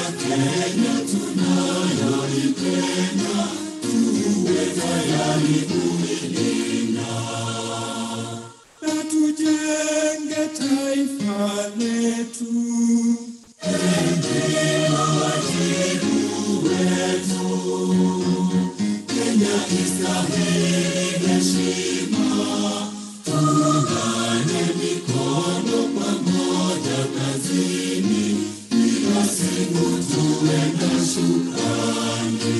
Kenya tunayoipenda, tuwe tayari kuilinda. Na tujenge taifa letu, ndio wajibu wetu. Kenya istahili heshima, tuungane mikono pamoja kazini, kila siku tuwe na shukrani.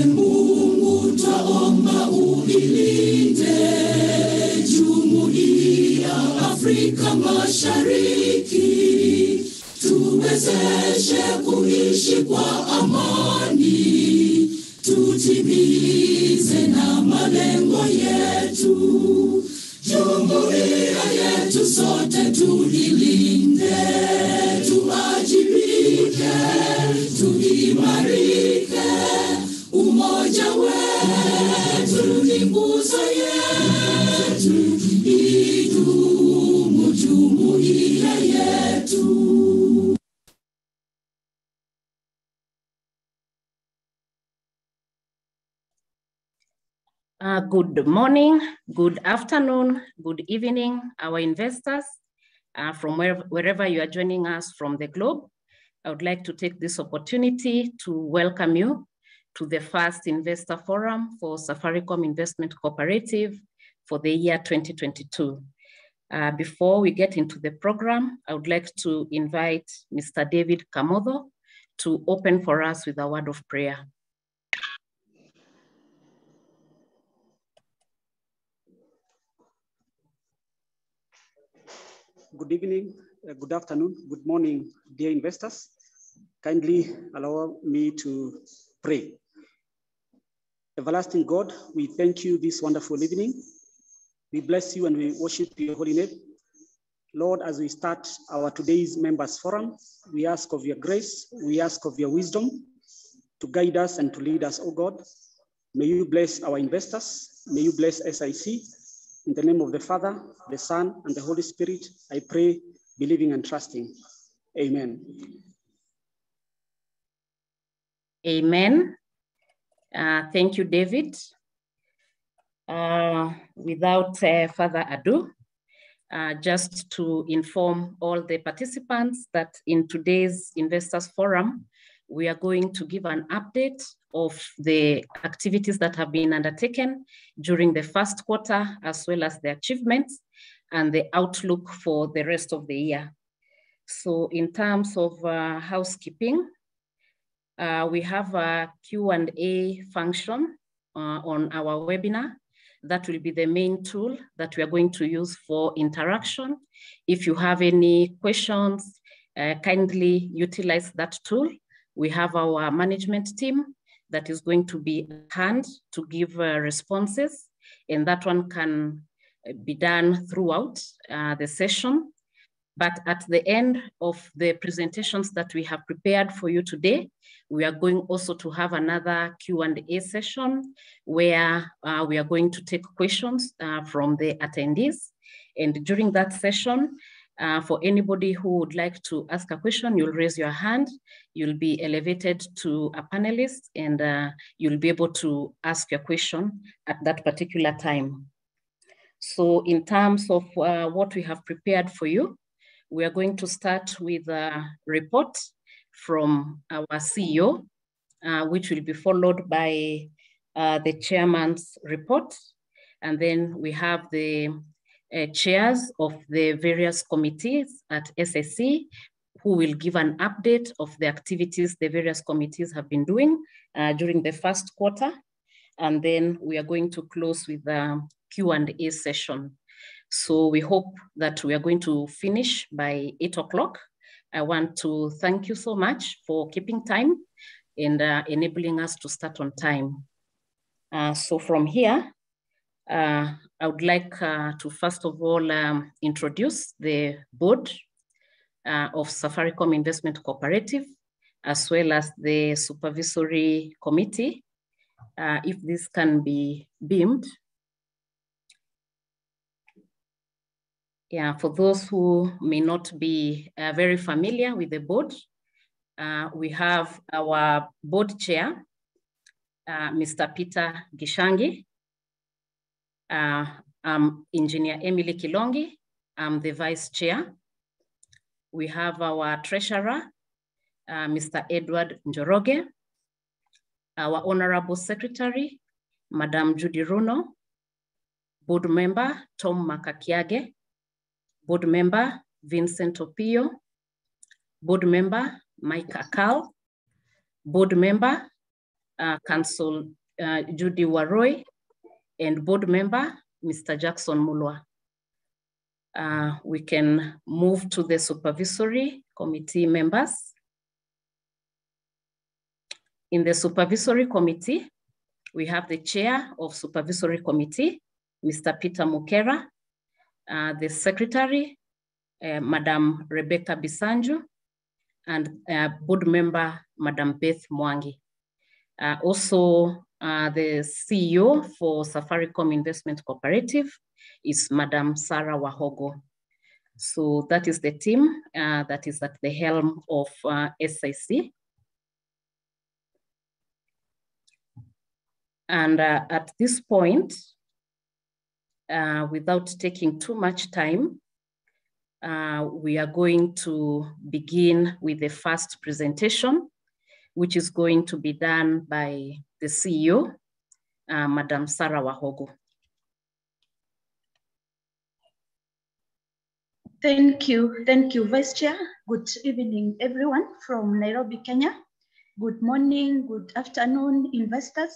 Mungu twaomba uilinde Jumuiya Afrika Mashariki, tuwezeshe kuishi kwa amani, tutimize na malengo yetu. Jumuiya yetu sote tuilinde, tuajibike, tuimarike. Umoja wetu ni nguzo yetu, idumu jumuiya yetu. Good morning, good afternoon, good evening, our investors from wherever you are joining us from the globe. I would like to take this opportunity to welcome you to the first investor forum for Safaricom Investment Cooperative for the year 2022. Before we get into the program, I would like to invite Mr. David Kamotho to open for us with a word of prayer. Good evening, good afternoon, good morning, dear investors. Kindly allow me to pray. Everlasting God, we thank you this wonderful evening. We bless you and we worship your holy name. Lord, as we start our today's members forum, we ask of your grace, we ask of your wisdom to guide us and to lead us, oh God. May you bless our investors. May you bless SIC. In the name of the Father, the Son, and the Holy Spirit, I pray, believing and trusting. Amen. Amen. Thank you, David. Without further ado, just to inform all the participants that in today's Investors Forum, we are going to give an update of the activities that have been undertaken during the first quarter, as well as the achievements and the outlook for the rest of the year. So in terms of housekeeping, we have a Q&A function on our webinar. That will be the main tool that we are going to use for interaction. If you have any questions, kindly utilize that tool. We have our management team that is going to be at hand to give responses, and that one can be done throughout the session. But at the end of the presentations that we have prepared for you today, we are going also to have another Q&A session where we are going to take questions from the attendees. And during that session, for anybody who would like to ask a question, you'll raise your hand, you'll be elevated to a panelist, and you'll be able to ask your question at that particular time. So in terms of what we have prepared for you, we are going to start with a report from our CEO, which will be followed by the chairman's report. And then we have the chairs of the various committees at SSC who will give an update of the activities the various committees have been doing during the first quarter. And then we are going to close with a Q&A session. So we hope that we are going to finish by 8 o'clock. I want to thank you so much for keeping time and enabling us to start on time. So from here, I would like to first of all introduce the board of Safaricom Investment Cooperative, as well as the supervisory committee. If this can be beamed. Yeah, for those who may not be very familiar with the board, we have our board chair, Mr. Peter Gishangi. I'm Engineer Emily Kilongi. I'm the vice chair. We have our treasurer, Mr. Edward Njoroge, our honorable secretary, Madam Judy Runo, board member Tom Makakiage, board member Vincent Opio, board member Mike Akal, board member Council Judy Waroy, and board member Mr. Jackson Mulwa. We can move to the supervisory committee members. In the supervisory committee, we have the chair of supervisory committee, Mr. Peter Mukera, the secretary, Madam Rebecca Bisanju, and board member, Madam Beth Mwangi. Also, the CEO for Safaricom Investment Cooperative is Madam Sarah Wahogo. So that is the team that is at the helm of SIC. And at this point, without taking too much time, we are going to begin with the first presentation, which is going to be done by the CEO, Madam Sarah Wahogo. Thank you, Vice Chair. Good evening, everyone from Nairobi, Kenya. Good morning, good afternoon, investors.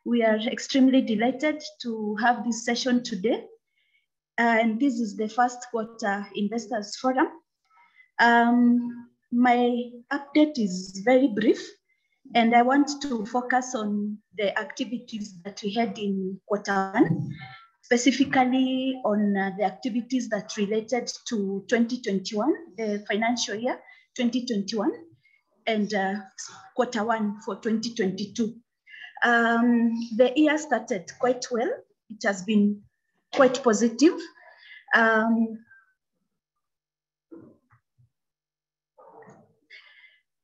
We are extremely delighted to have this session today. And this is the first quarter Investors Forum. My update is very brief, and I want to focus on the activities that we had in quarter one, specifically on the activities that related to 2021, the financial year 2021, and quarter one for 2022. The year started quite well. It has been quite positive.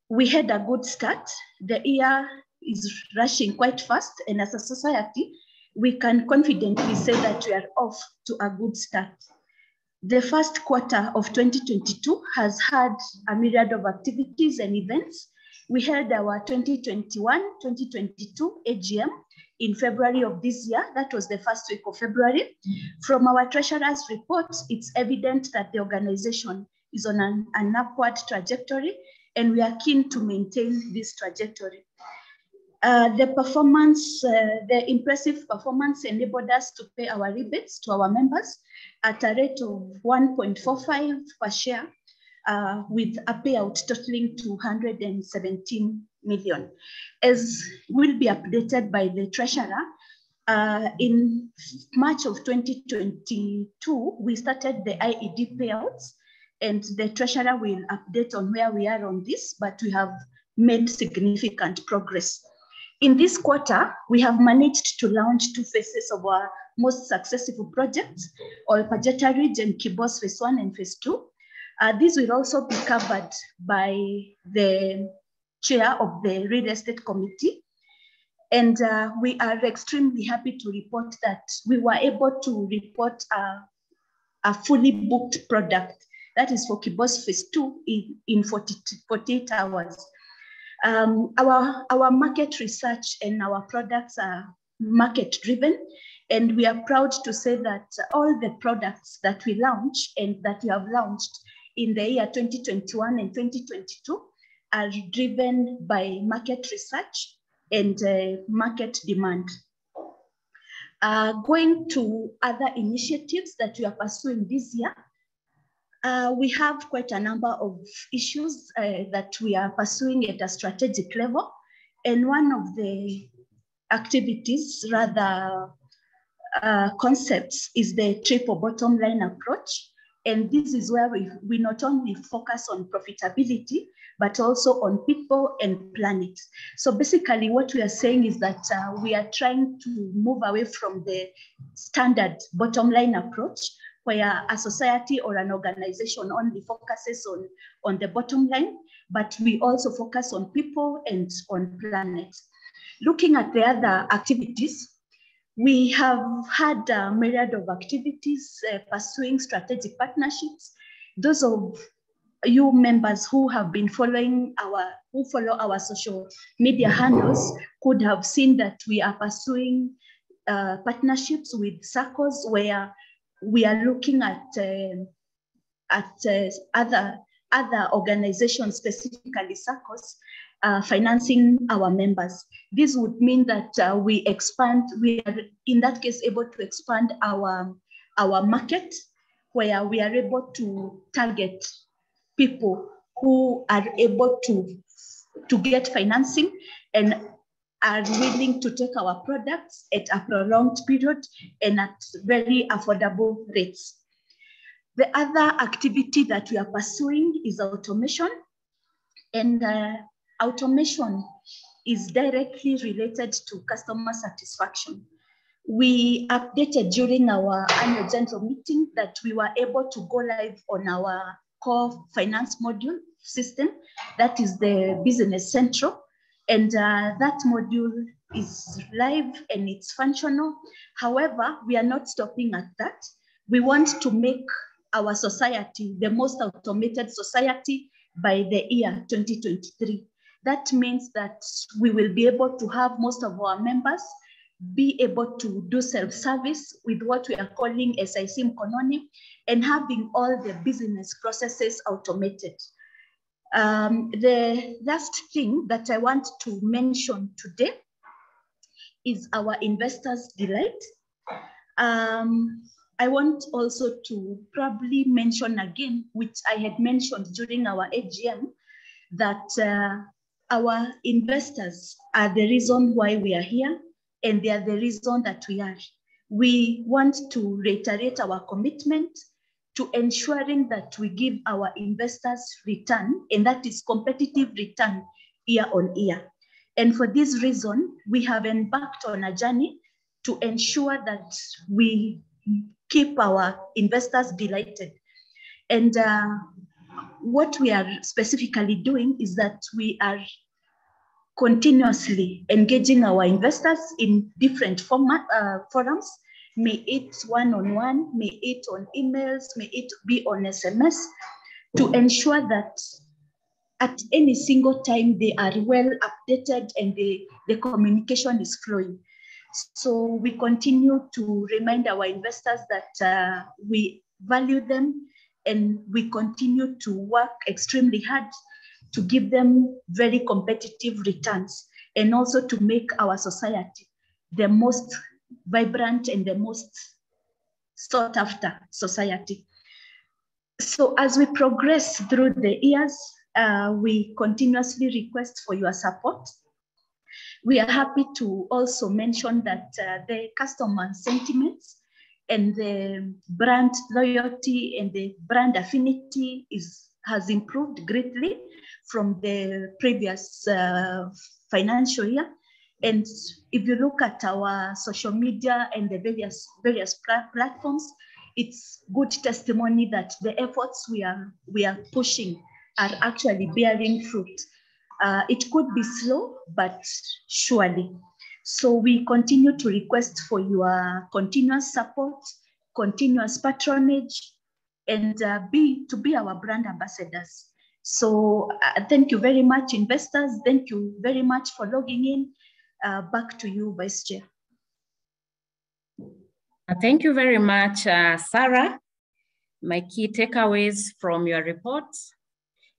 We had a good start. The year is rushing quite fast, and as a society, we can confidently say that we are off to a good start. The first quarter of 2022 has had a myriad of activities and events. We held our 2021-2022 AGM in February of this year. That was the first week of February. From our treasurer's report, it's evident that the organization is on an upward trajectory, and we are keen to maintain this trajectory. The impressive performance enabled us to pay our rebates to our members at a rate of 1.45 per share, with a payout totaling 217 million. As will be updated by the treasurer, in March of 2022, we started the IED payouts, and the treasurer will update on where we are on this, but we have made significant progress. In this quarter, we have managed to launch 2 phases of our most successful projects, Ol'Pajeta Ridge and Kibos Phase 1 and Phase 2. These will also be covered by the chair of the real estate committee. And we are extremely happy to report that we were able to report a fully booked product. That is for Kibos Phase 2 in 48 hours. Our market research and our products are market driven, and we are proud to say that all the products that we launch and that we have launched in the year 2021 and 2022 are driven by market research and market demand. Going to other initiatives that we are pursuing this year, we have quite a number of issues that we are pursuing at a strategic level. And one of the activities, rather concepts, is the triple bottom line approach. And this is where we not only focus on profitability, but also on people and planet. So basically what we are saying is that we are trying to move away from the standard bottom line approach, where a society or an organization only focuses on the bottom line, but we also focus on people and on planet. Looking at the other activities, we have had a myriad of activities pursuing strategic partnerships. Those of you members who have been following who follow our social media handles could have seen that we are pursuing partnerships with circles where we are looking at other organizations, specifically circles, financing our members. This would mean that we are in that case able to expand our market, where we are able to target people who are able to get financing and are willing to take our products at a prolonged period and at very affordable rates. The other activity that we are pursuing is automation, and automation is directly related to customer satisfaction. We updated during our annual general meeting that we were able to go live on our core finance module system, that is the Business Central. And that module is live and it's functional. However, we are not stopping at that. We want to make our society the most automated society by the year 2023. That means that we will be able to have most of our members be able to do self-service with what we are calling SIC Mkononi, and having all the business processes automated. The last thing that I want to mention today is our investors' delight. I want also to probably mention again, which I had mentioned during our AGM, that our investors are the reason why we are here, and they are the reason that we are. We want to reiterate our commitment to ensuring that we give our investors return, and that is competitive return year on year. And for this reason, we have embarked on a journey to ensure that we keep our investors delighted. And what we are specifically doing is that we are continuously engaging our investors in different forums, may it one-on-one, may it on emails, may it be on SMS, to ensure that at any single time they are well updated and the communication is flowing. So we continue to remind our investors that we value them, and we continue to work extremely hard to give them very competitive returns, and also to make our society the most vibrant and the most sought after society. So as we progress through the years, we continuously request for your support. We are happy to also mention that the customer sentiments and the brand loyalty and the brand affinity has improved greatly from the previous financial year. And if you look at our social media and the various platforms, it's good testimony that the efforts we are pushing are actually bearing fruit. It could be slow, but surely. So we continue to request for your continuous support, continuous patronage, and to be our brand ambassadors. So thank you very much, investors. Thank you very much for logging in. Back to you, Vice Chair. Thank you very much, Sarah. My key takeaways from your report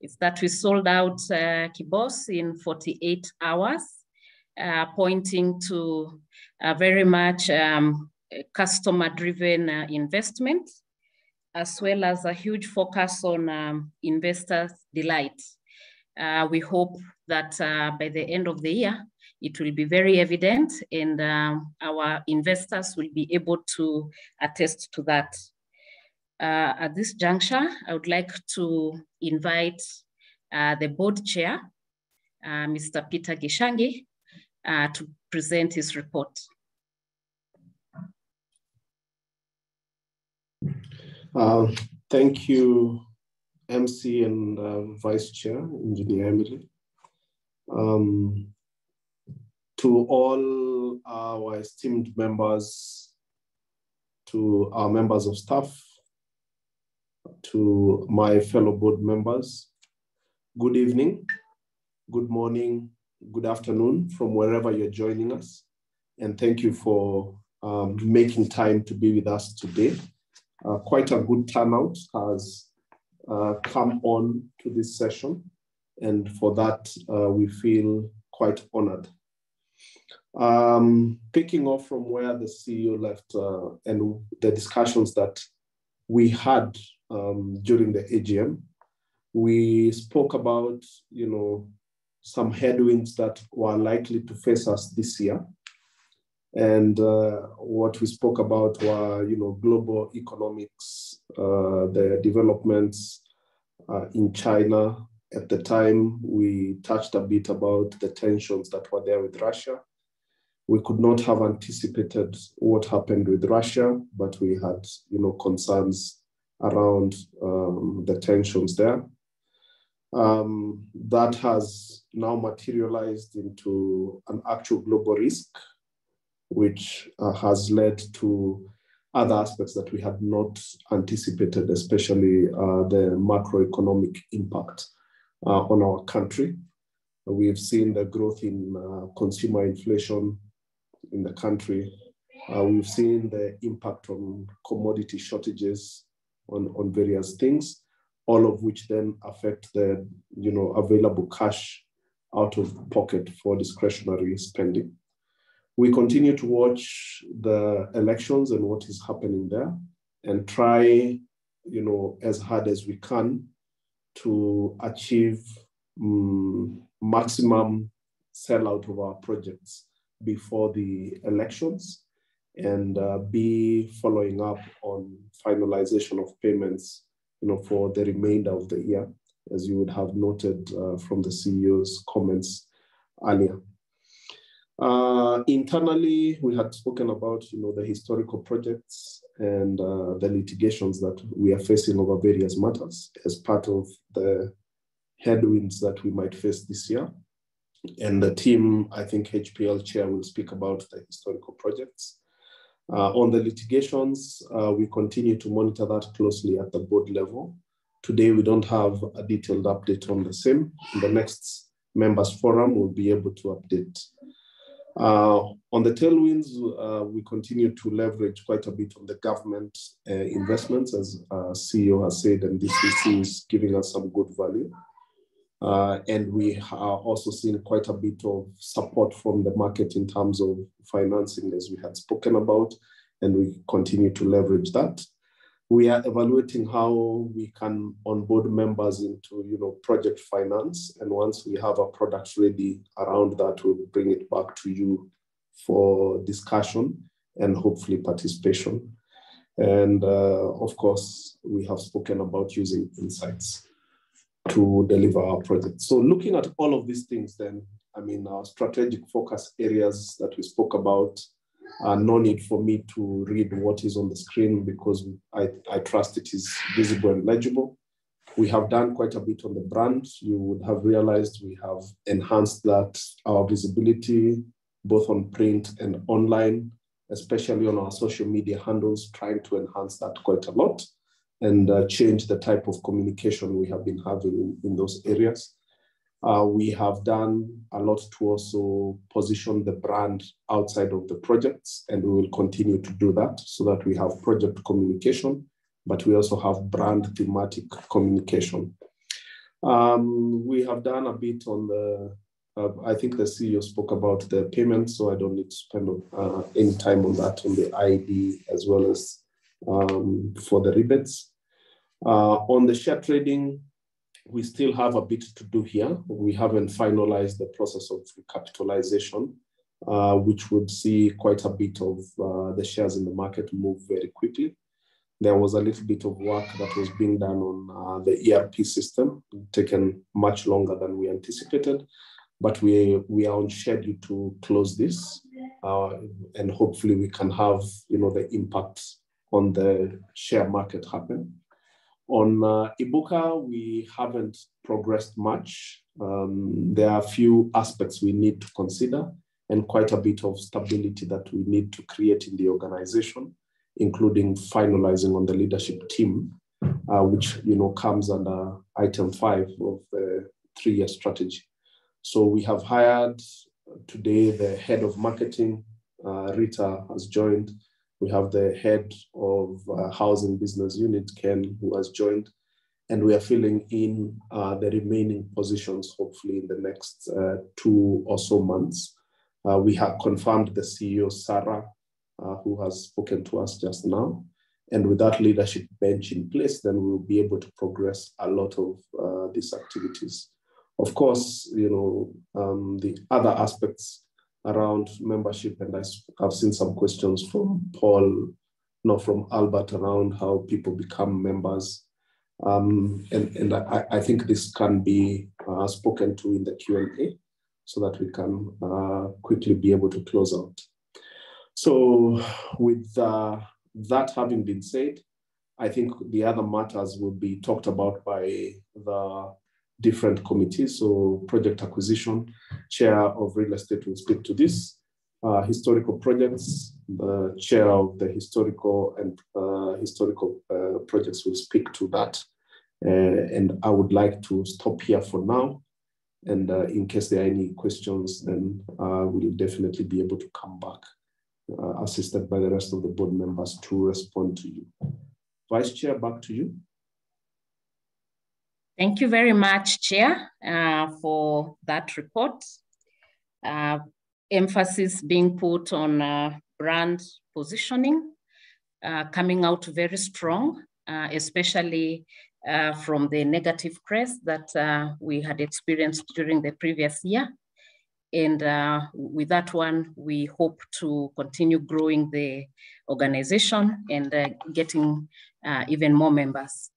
is that we sold out Kibos in 48 hours, pointing to a very much customer-driven investment, as well as a huge focus on investors' delight. We hope that by the end of the year, it will be very evident, and our investors will be able to attest to that. At this juncture, I would like to invite the board chair, Mr. Peter Gishangi, to present his report. Thank you, MC and Vice Chair, Engineer Emily. To all our esteemed members, to our members of staff, to my fellow board members, good evening, good morning, good afternoon from wherever you're joining us. And thank you for making time to be with us today. Quite a good turnout has come on to this session. And for that, we feel quite honored. Picking off from where the CEO left and the discussions that we had during the AGM, we spoke about, some headwinds that were likely to face us this year. And what we spoke about were, global economics, the developments in China. At the time, we touched a bit about the tensions that were there with Russia. We could not have anticipated what happened with Russia, but we had, concerns around the tensions there. That has now materialized into an actual global risk, which has led to other aspects that we had not anticipated, especially the macroeconomic impact on our country. We've seen the growth in consumer inflation in the country. We've seen the impact on commodity shortages on various things, all of which then affect the available cash out of pocket for discretionary spending. We continue to watch the elections and what is happening there and try, as hard as we can to achieve maximum sellout of our projects before the elections and be following up on finalization of payments, for the remainder of the year, as you would have noted from the CEO's comments earlier. Internally, we had spoken about, the historical projects and the litigations that we are facing over various matters as part of the headwinds that we might face this year. And the team, I think HPL chair will speak about the historical projects. On the litigations, we continue to monitor that closely at the board level. Today, we don't have a detailed update on the same. In the next members forum, we'll be able to update. On the tailwinds, we continue to leverage quite a bit on the government investments, as CEO has said, and this is giving us some good value. And we are also seeing quite a bit of support from the market in terms of financing, as we had spoken about, and we continue to leverage that. We are evaluating how we can onboard members into, project finance. And once we have a product ready around that, we'll bring it back to you for discussion and hopefully participation. And of course, we have spoken about using insights to deliver our project. So looking at all of these things then, our strategic focus areas that we spoke about, no need for me to read what is on the screen because I trust it is visible and legible. We have done quite a bit on the brand. You would have realized we have enhanced that, our visibility, both on print and online, especially on our social media handles, trying to enhance that quite a lot and change the type of communication we have been having in those areas. We have done a lot to also position the brand outside of the projects, and we will continue to do that so that we have project communication, but we also have brand thematic communication. We have done a bit on the, I think the CEO spoke about the payments, so I don't need to spend any time on that, on the ID as well as for the rebates. On the share trading, we still have a bit to do here. We haven't finalized the process of recapitalization, which would see quite a bit of the shares in the market move very quickly. There was a little bit of work that was being done on the ERP system, taken much longer than we anticipated, but we are on schedule to close this, and hopefully we can have the impact on the share market happen. On Ibuka, we haven't progressed much. There are a few aspects we need to consider and quite a bit of stability that we need to create in the organization, including finalizing on the leadership team, which comes under item 5 of the 3-year strategy. So we have hired today the head of marketing, Rita has joined. We have the head of housing business unit, Ken, who has joined. And we are filling in the remaining positions, hopefully in the next 2 or so months. We have confirmed the CEO, Sarah, who has spoken to us just now. And with that leadership bench in place, then we'll be able to progress a lot of these activities. Of course, the other aspects around membership, and I've seen some questions from Paul, from Albert around how people become members. And I think this can be spoken to in the Q&A so that we can quickly be able to close out. So with that having been said, I think the other matters will be talked about by the different committees. So project acquisition, chair of real estate will speak to this. Historical projects, the chair of the historical projects will speak to that. And I would like to stop here for now. And in case there are any questions, then we'll definitely be able to come back, assisted by the rest of the board members to respond to you. Vice Chair, back to you. Thank you very much, Chair, for that report. Emphasis being put on brand positioning, coming out very strong, especially from the negative press that we had experienced during the previous year. And with that one, we hope to continue growing the organization and getting even more members.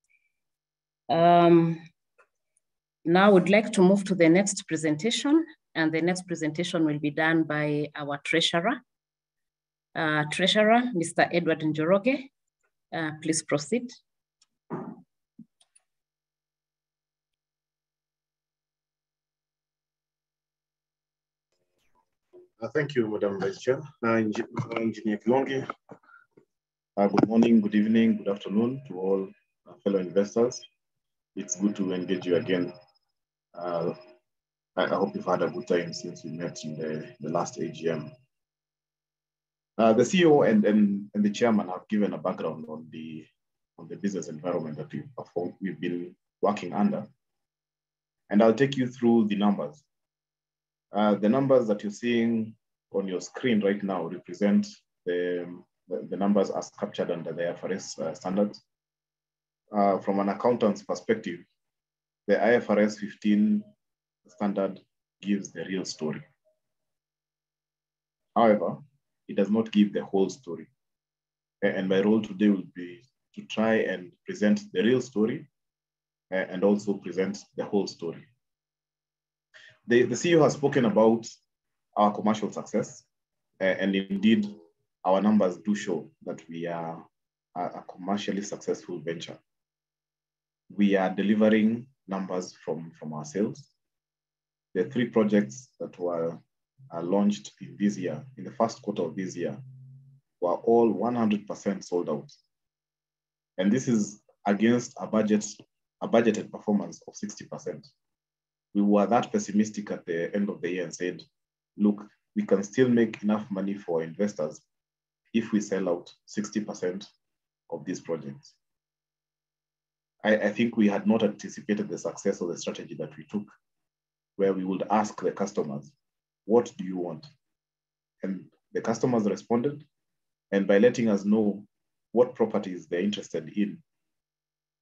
Now I would like to move to the next presentation, and the next presentation will be done by our treasurer. Treasurer, Mr. Edward Njoroge, please proceed. Thank you, Madam Vice Chair. Engineer Kilongi. Good morning, good evening, good afternoon to all fellow investors. It's good to engage you again. I hope you've had a good time since we met in the last AGM. The CEO and the chairman have given a background on the business environment that we've been working under. And I'll take you through the numbers. The numbers that you're seeing on your screen right now represent the numbers as captured under the IFRS standards. From an accountant's perspective, the IFRS 15 standard gives the real story. However, it does not give the whole story. And my role today will be to try and present the real story and also present the whole story. The CEO has spoken about our commercial success, and indeed, our numbers do show that we are a commercially successful venture. We are delivering numbers from our sales. The 3 projects that were launched in this year, in the first quarter of this year, were all 100% sold out. And this is against a budgeted performance of 60%. We were that pessimistic at the end of the year and said, look, we can still make enough money for investors if we sell out 60% of these projects. I think we had not anticipated the success of the strategy that we took, where we would ask the customers, what do you want? And the customers responded, and by letting us know what properties they're interested in,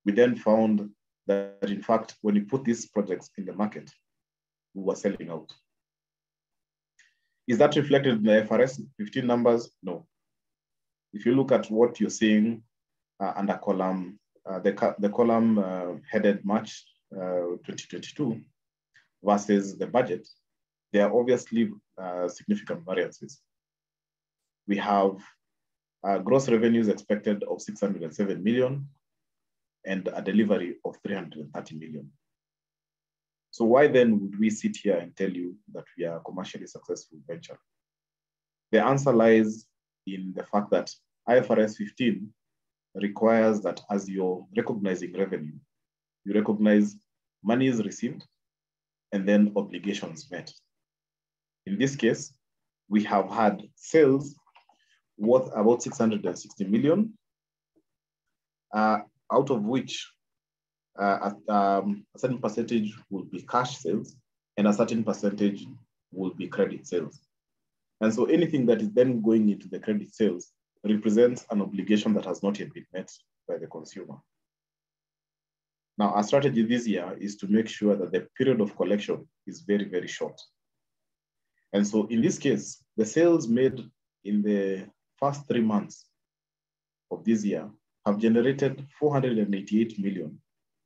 we then found that in fact, when we put these projects in the market, we were selling out. Is that reflected in the IFRS 15 numbers? No. If you look at what you're seeing under column, the column headed March 2022 versus the budget, there are obviously significant variances. We have gross revenues expected of 607 million, and a delivery of 330 million. So why then would we sit here and tell you that we are a commercially successful venture? The answer lies in the fact that IFRS 15 requires that as you're recognizing revenue, you recognize monies received and then obligations met. In this case, we have had sales worth about 660 million, out of which a certain percentage will be cash sales and a certain percentage will be credit sales. And so anything that is then going into the credit sales represents an obligation that has not yet been met by the consumer. Now, our strategy this year is to make sure that the period of collection is very, very short. And so in this case, the sales made in the first 3 months of this year have generated 488 million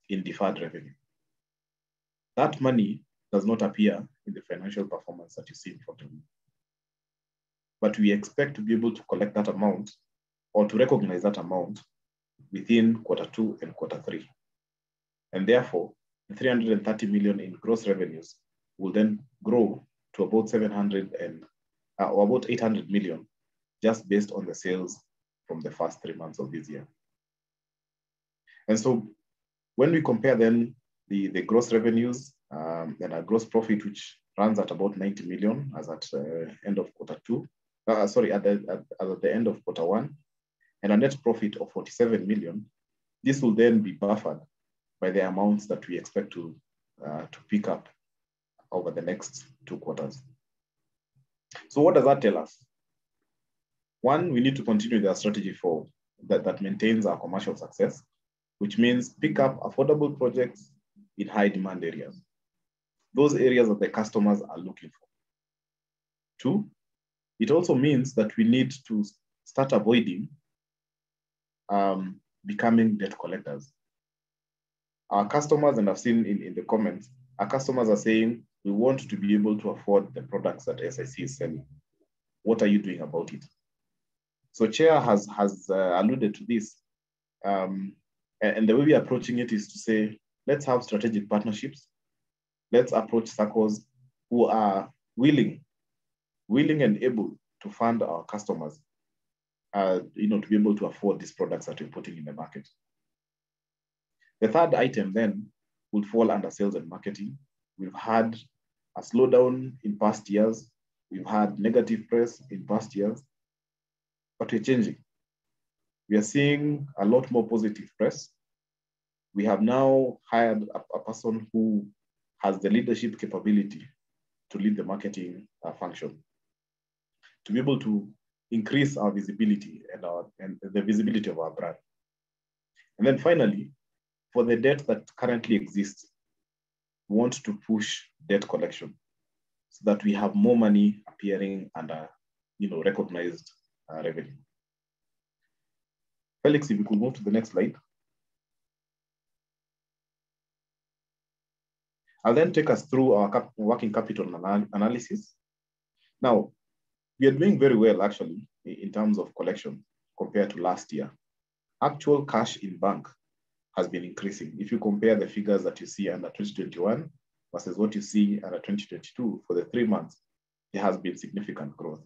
in deferred revenue. That money does not appear in the financial performance that you see in front of you. But we expect to be able to collect that amount or to recognize that amount within Q2 and Q3. And therefore, the 330 million in gross revenues will then grow to about 800 million, just based on the sales from the first 3 months of this year. And so when we compare then the gross revenues and our gross profit, which runs at about 90 million as at end of Q2, at the end of Q1, and a net profit of 47 million, this will then be buffered by the amounts that we expect to pick up over the next 2 quarters. So what does that tell us? One, we need to continue the strategy that maintains our commercial success, which means pick up affordable projects in high demand areas. Those areas that the customers are looking for. 2, it also means that we need to start avoiding becoming debt collectors. Our customers, and I've seen in the comments, our customers are saying, we want to be able to afford the products that SIC is selling. What are you doing about it? So Chair has alluded to this. And the way we're approaching it is to say, let's have strategic partnerships. Let's approach circles who are willing and able to fund our customers, to be able to afford these products that we're putting in the market. The third item then would fall under sales and marketing. We've had a slowdown in past years. We've had negative press in past years, but we're changing. We are seeing a lot more positive press. We have now hired a person who has the leadership capability to lead the marketing function, to be able to increase our visibility and the visibility of our brand. And then finally, for the debt that currently exists, we want to push debt collection so that we have more money appearing under, recognized revenue. Felix, if you could move to the next slide. I'll then take us through our working capital analysis. Now, we are doing very well, actually, in terms of collection compared to last year. Actual cash in bank has been increasing. If you compare the figures that you see under 2021 versus what you see under 2022 for the 3 months, there has been significant growth.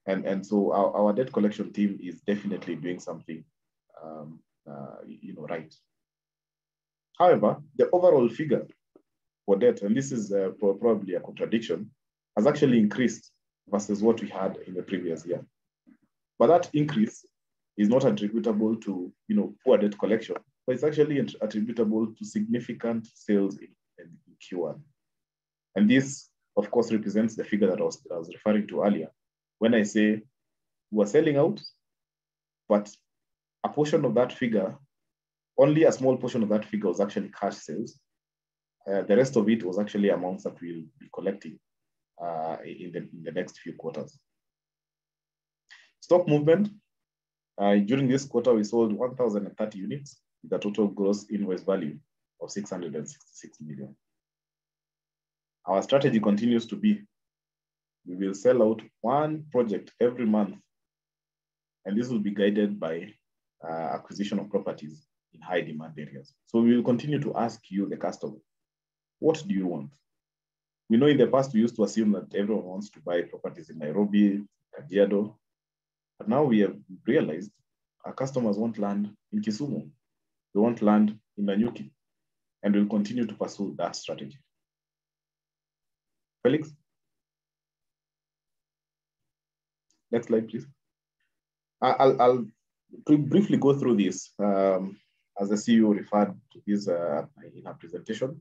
And so our debt collection team is definitely doing something right. However, the overall figure for debt, and this is probably a contradiction, has actually increased versus what we had in the previous year. But that increase is not attributable to poor debt collection, but it's actually attributable to significant sales in Q1. And this, of course, represents the figure that I was referring to earlier, when I say we're selling out, but a portion of that figure, only a small portion of that figure was actually cash sales. The rest of it was actually amounts that we'll be collecting in the next few quarters. Stock movement. During this quarter, we sold 1,030 units with a total gross invoice value of 666 million. Our strategy continues to be, we will sell out 1 project every month And this will be guided by acquisition of properties in high demand areas. So we will continue to ask you, the customer, what do you want? We know in the past we used to assume that everyone wants to buy properties in Nairobi, Kajiado, but now we have realized our customers want land in Kisumu. They want land in Nanyuki, and we'll continue to pursue that strategy. Felix? Next slide, please. I'll briefly go through this. As the CEO referred to this in her presentation.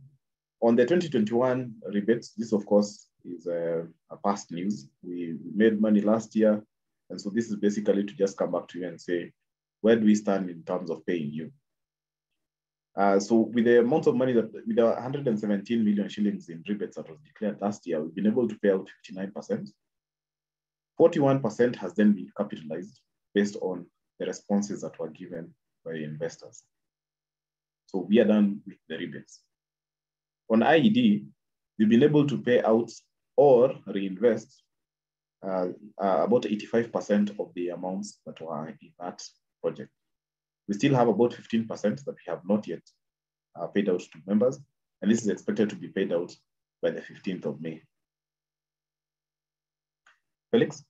On the 2021 rebates, this of course is a past news. We made money last year. And so this is basically to just come back to you and say, where do we stand in terms of paying you? So with the amount of money that, with the 117 million shillings in rebates that was declared last year, we've been able to pay out 59%. 41% has then been capitalized based on the responses that were given by investors. So we are done with the rebates. On IED, we've been able to pay out or reinvest about 85% of the amounts that were in that project. We still have about 15% that we have not yet paid out to members, and this is expected to be paid out by the 15th of May. Felix?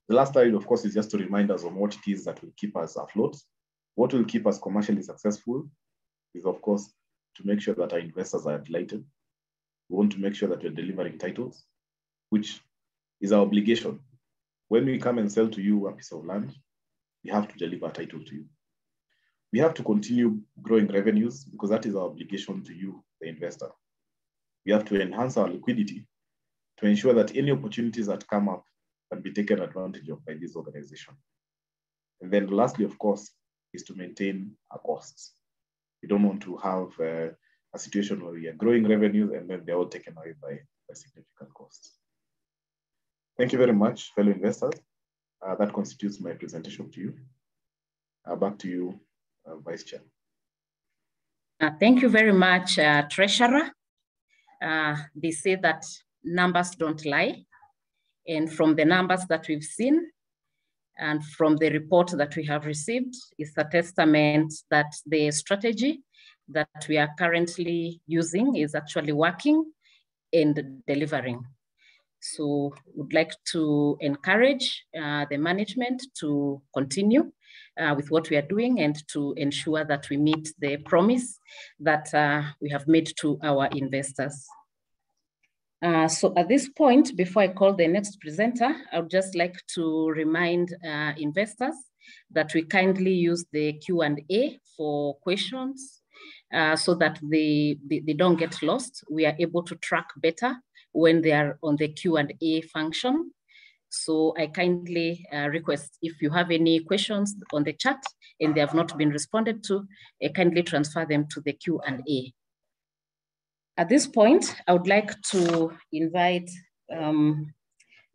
The last slide, of course, is just to remind us on what it is that will keep us afloat. What will keep us commercially successful is, of course, to make sure that our investors are delighted. We want to make sure that we're delivering titles, which is our obligation. When we come and sell to you a piece of land, we have to deliver a title to you. We have to continue growing revenues because that is our obligation to you, the investor. We have to enhance our liquidity to ensure that any opportunities that come up can be taken advantage of by this organization. And then lastly, of course, is to maintain our costs. We don't want to have a situation where we are growing revenues and then they're all taken away by significant costs. Thank you very much, fellow investors. That constitutes my presentation to you. Back to you, Vice Chair. Thank you very much, Treasurer. They say that numbers don't lie. And from the numbers that we've seen and from the report that we have received, is a testament that the strategy that we are currently using is actually working and delivering. So would like to encourage the management to continue with what we are doing and to ensure that we meet the promise that we have made to our investors. So at this point, before I call the next presenter, I would just like to remind investors that we kindly use the Q&A for questions so that they don't get lost. We are able to track better when they are on the Q&A function. So I kindly request, if you have any questions on the chat and they have not been responded to, kindly transfer them to the Q&A. At this point, I would like to invite the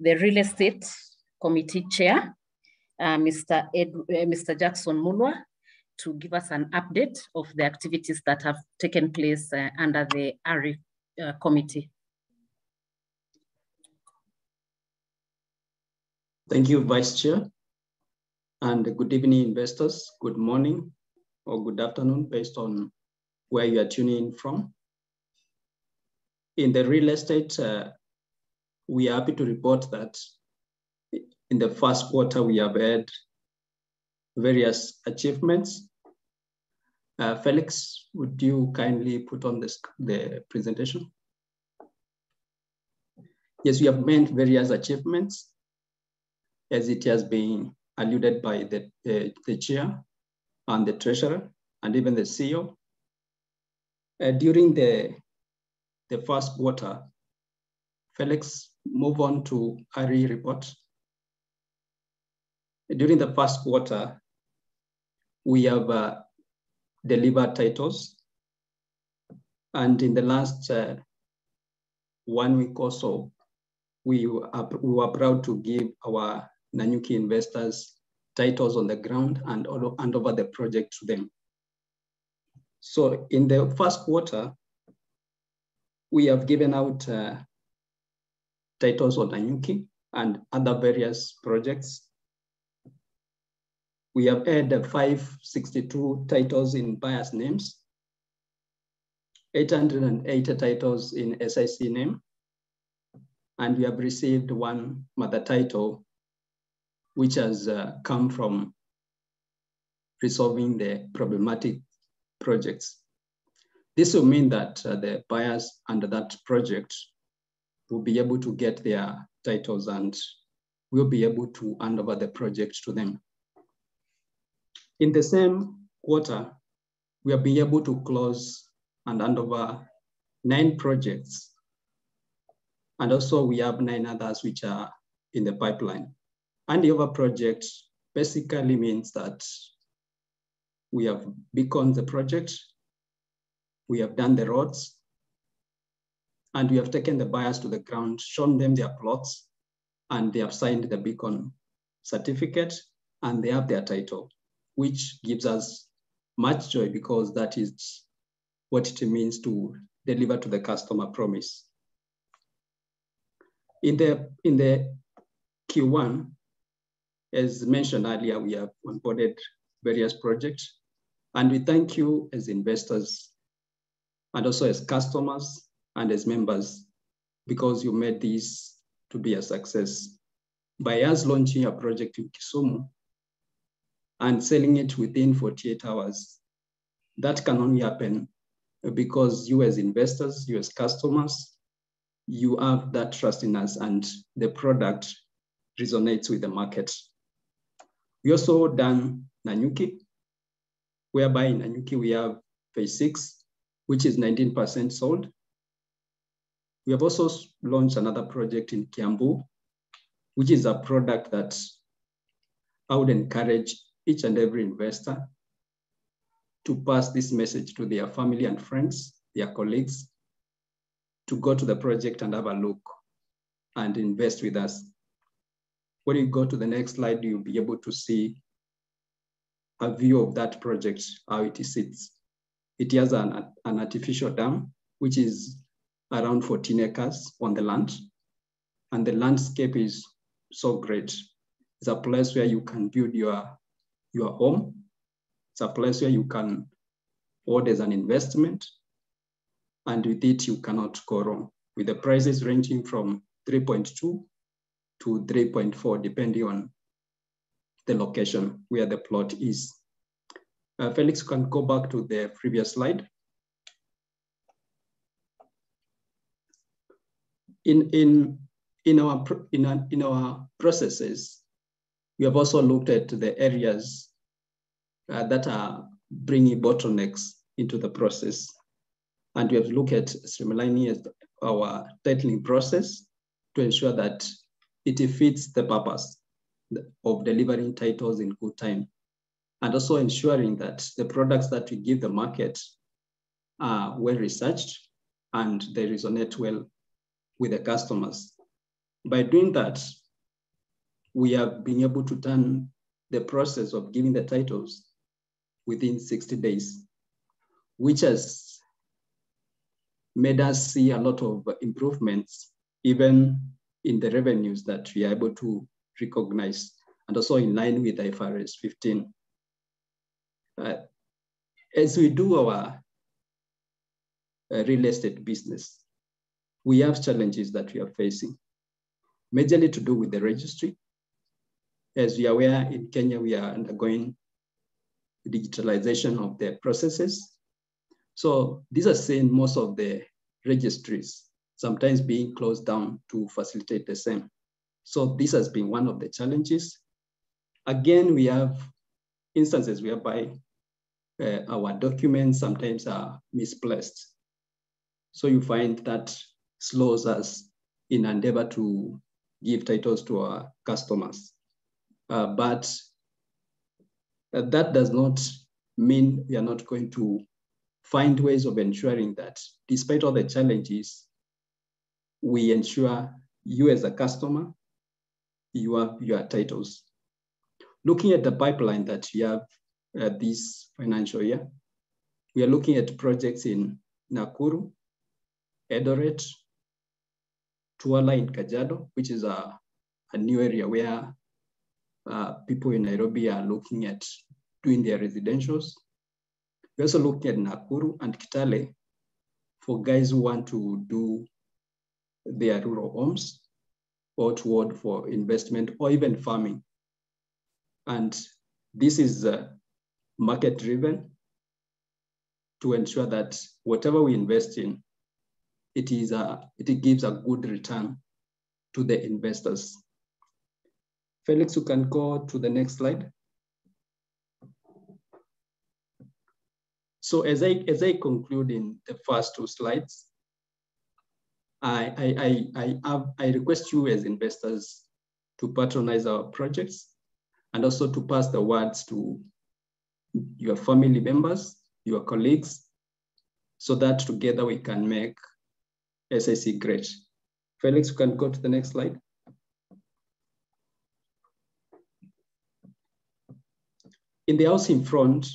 Real Estate Committee Chair, Mr. Jackson Mulwa, to give us an update of the activities that have taken place under the RE Committee. Thank you, Vice Chair. And good evening, investors. Good morning or good afternoon, based on where you are tuning in from. In the real estate, we are happy to report that in the first quarter, we have had various achievements. Felix, would you kindly put on the presentation? Yes, we have made various achievements, as it has been alluded by the chair and the treasurer and even the CEO. During the first quarter, Felix, move on to RE report. During the first quarter, we have delivered titles. And in the last 1 week or so, we were proud to give our Nanyuki investors titles on the ground and hand over the project to them. So in the first quarter, we have given out titles on Nanyuki and other various projects. We have had 562 titles in buyers' names, 880 titles in SIC name, and we have received one mother title, which has come from resolving the problematic projects. This will mean that the buyers under that project will be able to get their titles and will be able to hand over the project to them. In the same quarter, we have been able to close and hand over 9 projects. And also we have 9 others which are in the pipeline. And the over project basically means that we have beaconed the project, we have done the roads, and we have taken the buyers to the ground, shown them their plots, and they have signed the beacon certificate, and they have their title, which gives us much joy because that is what it means to deliver to the customer promise. In the Q1, as mentioned earlier, we have onboarded various projects, and we thank you as investors and also as customers and as members because you made this to be a success. By us launching a project in Kisumu and selling it within 48 hours, that can only happen because you as investors, you as customers, you have that trust in us and the product resonates with the market. We also done Nanyuki, whereby in Nanyuki we have phase 6, which is 19% sold. We have also launched another project in Kiambu, which is a product that I would encourage each and every investor to pass this message to their family and friends, their colleagues, to go to the project and have a look and invest with us. When you go to the next slide, you'll be able to see a view of that project, how it sits. It has an artificial dam, which is around 14 acres on the land. And the landscape is so great. It's a place where you can build your home. It's a place where you can hold as an investment. And with it, you cannot go wrong. With the prices ranging from 3.2 to 3.4, depending on the location where the plot is. Felix, you can go back to the previous slide. In our processes, we have also looked at the areas that are bringing bottlenecks into the process. And we have looked at streamlining our titling process to ensure that it fits the purpose of delivering titles in good time. And also ensuring that the products that we give the market are well researched and they resonate well with the customers. By doing that, we have been able to turn the process of giving the titles within 60 days, which has made us see a lot of improvements, even in the revenues that we are able to recognize, and also in line with IFRS 15. As we do our real estate business, we have challenges that we are facing, majorly to do with the registry. As we are aware, in Kenya, we are undergoing digitalization of the processes. So these are seeing most of the registries sometimes being closed down to facilitate the same. So this has been one of the challenges. Again, we have instances whereby our documents sometimes are misplaced. So you find that slows us in endeavor to give titles to our customers. But that does not mean we are not going to find ways of ensuring that despite all the challenges, we ensure you as a customer, you have your titles. Looking at the pipeline that we have this financial year, we are looking at projects in Nakuru, Eldoret, Tuala in Kajiado, which is a a new area where people in Nairobi are looking at doing their residentials. We're also looking at Nakuru and Kitale for guys who want to do their rural homes or toward for investment or even farming. And this is market driven to ensure that whatever we invest in, it gives a good return to the investors. Felix, you can go to the next slide. So as I conclude in the first two slides, I request you as investors to patronize our projects and also to pass the words to your family members, your colleagues, so that together we can make SIC great. Felix, you can go to the next slide. In the housing front,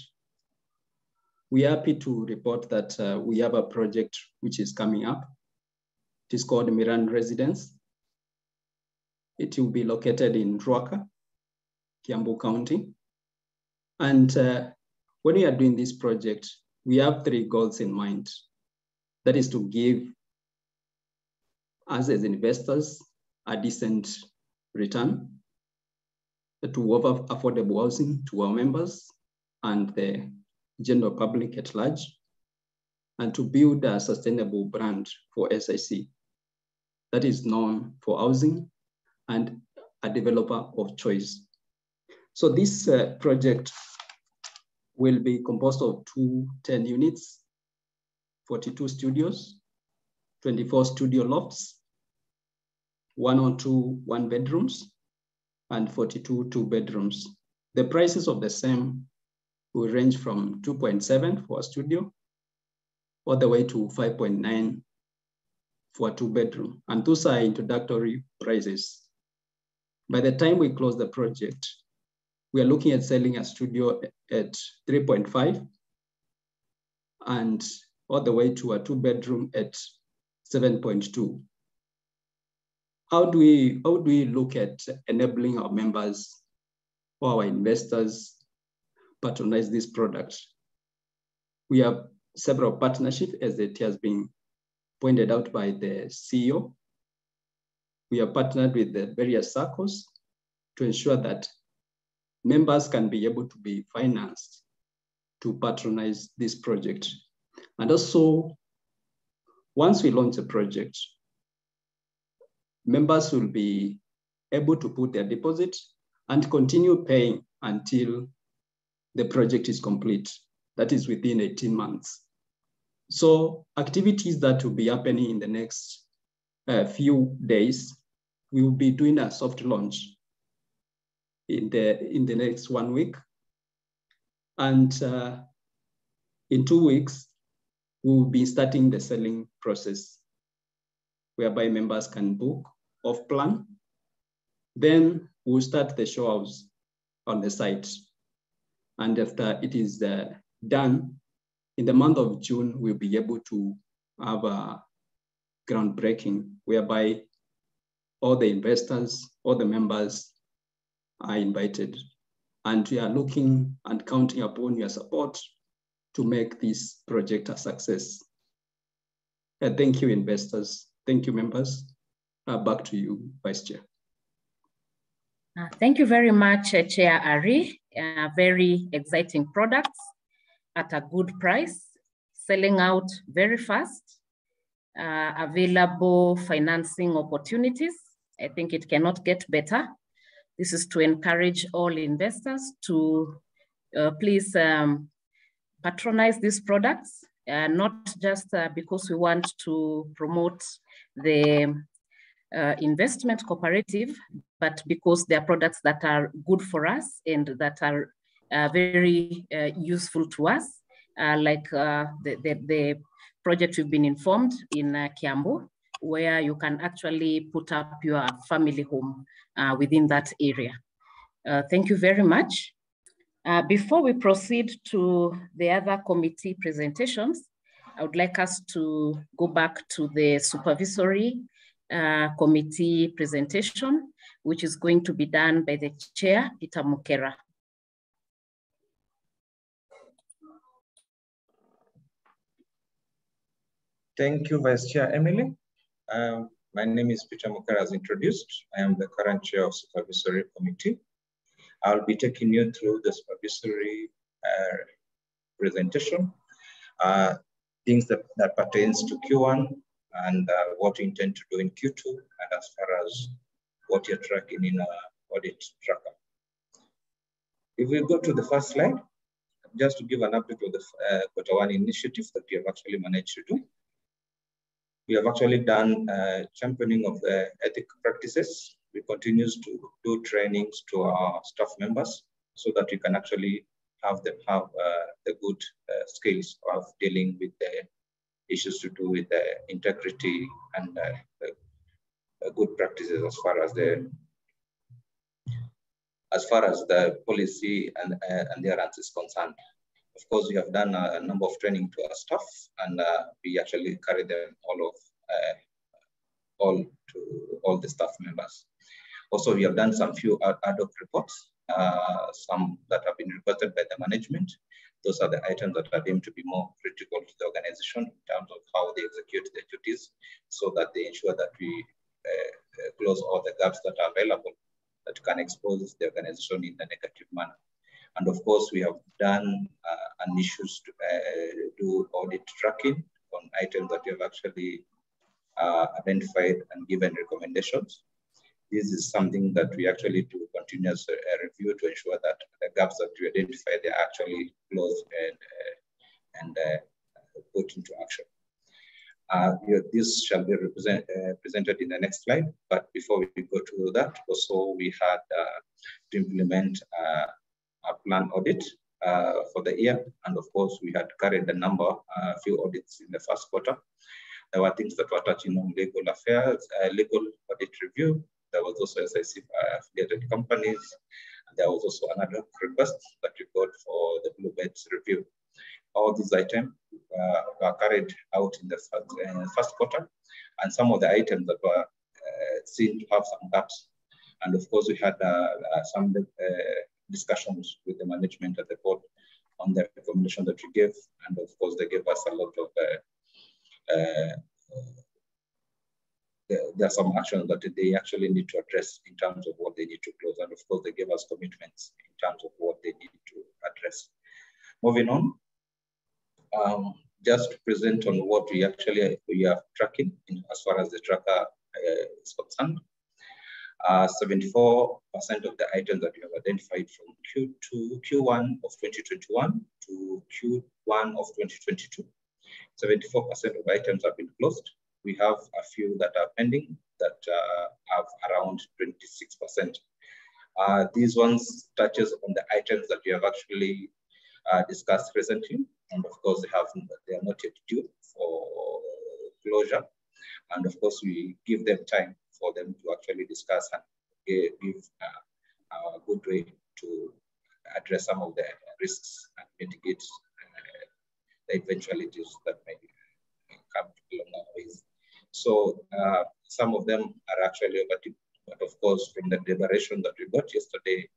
we are happy to report that we have a project which is coming up. It is called Myriad Residence. It will be located in Ruaka, Kiambu County. And when we are doing this project, we have 3 goals in mind. That is to give us as investors a decent return, to offer affordable housing to our members and the general public at large, and to build a sustainable brand for SIC that is known for housing and a developer of choice. So this project will be composed of 210 units, 42 studios, 24 studio lofts, 1 or 2 one-bedrooms, and 42 two-bedrooms. The prices of the same will range from 2.7 for a studio all the way to 5.9 for a 2-bedroom. And those are introductory prices. By the time we close the project, we are looking at selling a studio at 3.5 and all the way to a 2-bedroom at 7.2. How do we look at enabling our members or our investors patronize this product? We have several partnerships, as it has been pointed out by the CEO. We are partnered with the various circles to ensure that members can be able to be financed to patronize this project. And also, once we launch a project, members will be able to put their deposit and continue paying until the project is complete. That is within 18 months. So activities that will be happening in the next few days, we will be doing a soft launch in the next 1 week. And in 2 weeks, we will be starting the selling process, whereby members can book off plan. Then we'll start the show house on the site. And after it is done, in the month of June, we'll be able to have a groundbreaking, whereby all the investors, all the members are invited. And we are looking and counting upon your support to make this project a success. Thank you, investors. Thank you, members. Back to you, Vice Chair. Thank you very much, Chair Ari. Very exciting products at a good price, selling out very fast, available financing opportunities. I think it cannot get better. This is to encourage all investors to please patronize these products, not just because we want to promote the investment cooperative, but because they are products that are good for us and that are very useful to us, like the project we've been informed in Kiambu, where you can actually put up your family home within that area. Thank you very much. Before we proceed to the other committee presentations, I would like us to go back to the supervisory committee presentation, which is going to be done by the chair, Peter Mukera. Thank you, Vice Chair Emily. My name is Peter Mukera, as introduced. I am the current chair of Supervisory Committee. I'll be taking you through the supervisory presentation, things that pertains to Q1 and what we intend to do in Q2, and as far as what you're tracking in our audit tracker. If we go to the first slide, just to give an update of the Q1 initiative that we have actually managed to do. We have actually done championing of the ethic practices. We continue to do trainings to our staff members so that we can actually have them have the good skills of dealing with the issues to do with the integrity and good practices as far as the policy and adherence is concerned. Of course, we have done a number of training to our staff, and we actually carry them to all the staff members. Also, we have done some few ad hoc reports, some that have been requested by the management. Those are the items that are deemed to be more critical to the organization in terms of how they execute their duties, so that they ensure that we close all the gaps that are available that can expose the organization in a negative manner. And of course, we have done an issues to do audit tracking on items that we have actually identified and given recommendations. This is something that we actually do continuous review to ensure that the gaps that we identify, they are actually closed and put into action. This shall be presented in the next slide, but before we go to that, also we had to implement a plan audit for the year, and of course we had carried a few audits in the first quarter. There were things that were touching on legal affairs, legal audit review. There was also SIC affiliated companies. There was also another request that we got for the blue beds review. All these items were carried out in the first quarter, and some of the items that were seen to have some gaps. And of course, we had some discussions with the management at the board on the recommendation that we gave, and of course, they gave us a lot of there are some actions that they actually need to address in terms of what they need to close. And of course, they gave us commitments in terms of what they need to address. Moving on, just to present on what we are tracking as far as the tracker is concerned. 74% of the items that we have identified from Q1 of 2021 to Q1 of 2022, 74% of items have been closed. We have a few that are pending that have around 26%. These ones touches on the items that we have actually discussed recently, and of course they are not yet due for closure. And of course we give them time for them to actually discuss and give a good way to address some of the risks and mitigate the eventualities that may come along our ways. So some of them are actually overdue, but of course from the deliberation that we got yesterday,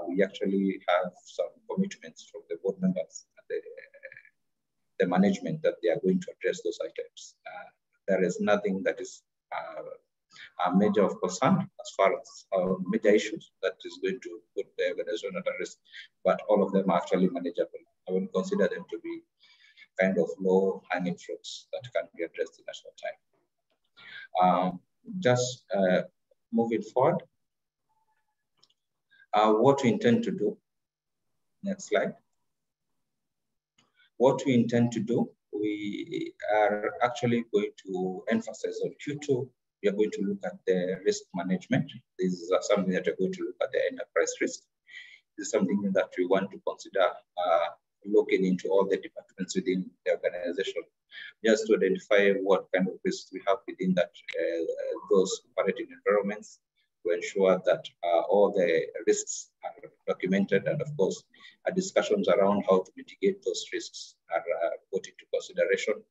we actually have some commitments from the board members and the management that they are going to address those items. There is nothing that is a major of concern as far as major issues that is going to put the organization at risk, but all of them are actually manageable. I would consider them to be kind of low hanging fruits that can be addressed in a short time. Just moving forward, what we intend to do, next slide. What we intend to do, we are actually going to emphasize on Q2. We are going to look at the risk management. This is something that we're going to look at the enterprise risk. This is something that we want to consider looking into all the departments within the organization, just to identify what kind of risks we have within that those operating environments, to ensure that all the risks are documented, and of course, discussions around how to mitigate those risks are put into consideration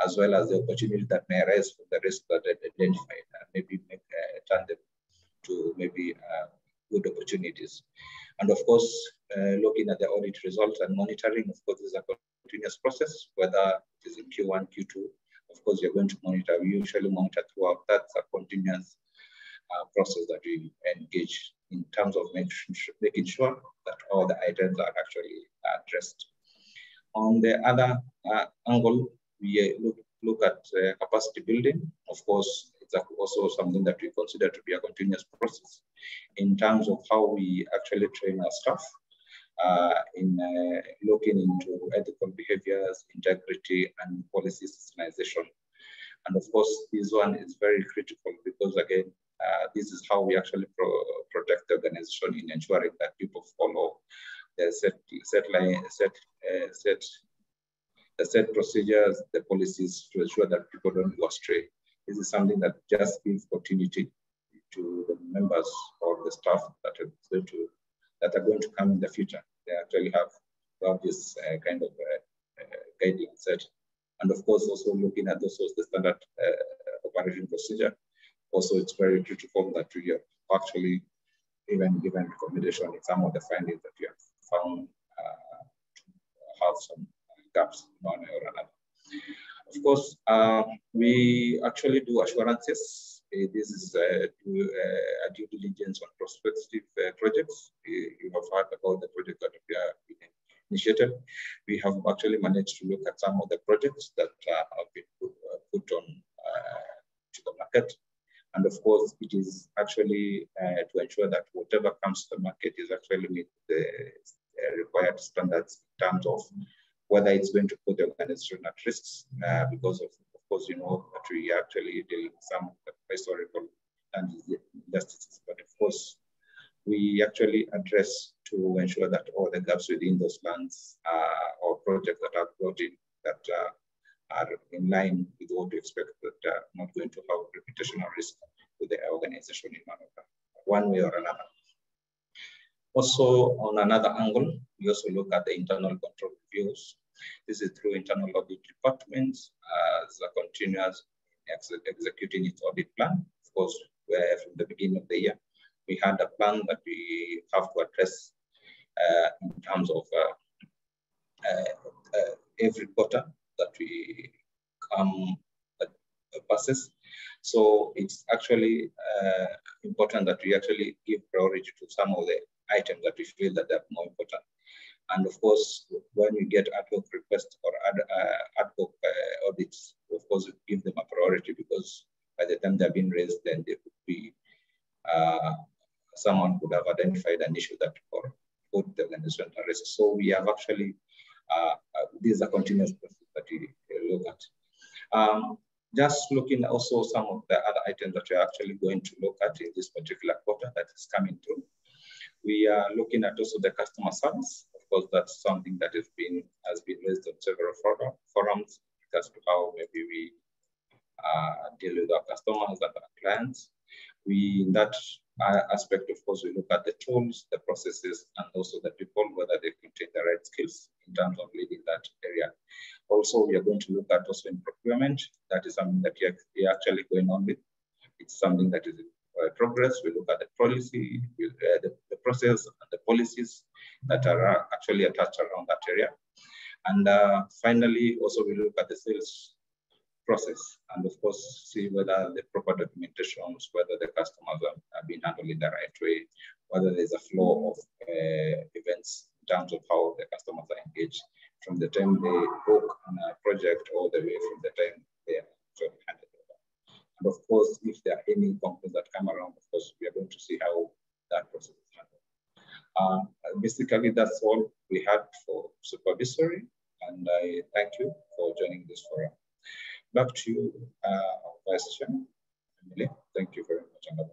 as well as the opportunity that may arise from the risk that they identified, and maybe turn them to maybe good opportunities. And of course, looking at the audit results and monitoring, of course, is a continuous process, whether it is in Q1, Q2, of course, you're going to monitor. We usually monitor throughout. That's a continuous process that we engage in terms of making sure that all the items are actually addressed. On the other angle, we look at capacity building. Of course, it's also something that we consider to be a continuous process in terms of how we actually train our staff in looking into ethical behaviors, integrity, and policy systemization. And of course, this one is very critical because, again, this is how we actually protect the organization in ensuring that people follow the set procedures, the policies to ensure that people don't go astray. This is something that just gives continuity to the members or the staff that are going to come in the future. They actually have this kind of guideline set. And of course, also looking at the standard operation procedure. Also, it's very critical that we have actually even given recommendation in some of the findings that we have found have some gaps in one way or another. Of course, we actually do assurances. This is a due diligence on prospective projects. You have heard about the project that we have initiated. We have actually managed to look at some of the projects that have been put on to the market. And of course, it is actually to ensure that whatever comes to the market is actually meet the required standards in terms of whether it's going to put the organization at risks because of course, you know, that we are actually dealing with some of the historical injustices. But of course, we actually address to ensure that all the gaps within those plans or projects that are brought in that are in line with what we expect, that are not going to have reputational risk to the organization in one way or another. Also, on another angle, we also look at the internal control reviews. This is through internal audit departments as a continuous executing its audit plan. Of course, where from the beginning of the year, we had a plan that we have to address in terms of every quarter that we come passes. So it's actually important that we actually give priority to some of the items that we feel that are more important. And of course, when we get ad hoc requests or ad hoc audits, of course, we give them a priority because by the time they've been raised, then they could be, someone could have identified an issue that could put the organization at risk. So we have actually, this is a continuous process that we look at. Just looking also some of the other items that we're actually going to look at in this particular quarter that is coming through. We are looking at also the customer service. Of course, that's something that has been raised on several forums as to how maybe we deal with our customers and our clients. We, in that aspect, of course, we look at the tools, the processes, and also the people, whether they contain the right skills in terms of leading that area. Also, we are going to look at also in procurement. That is something that we are actually going on with. It's something that is in progress. We look at the policy, the process, and the policies that are actually attached around that area. And finally, also we look at the sales process, and of course, see whether the proper documentations, whether the customers are being handled in the right way, whether there's a flow of events in terms of how the customers are engaged from the time they book on a project all the way from the time they are handed over. And of course, if there are any complaints that come around, of course, we are going to see how that process is handled. Basically, that's all we had for supervisory, and I thank you for joining this forum. Back to you, Vice Chairman. Thank you very much.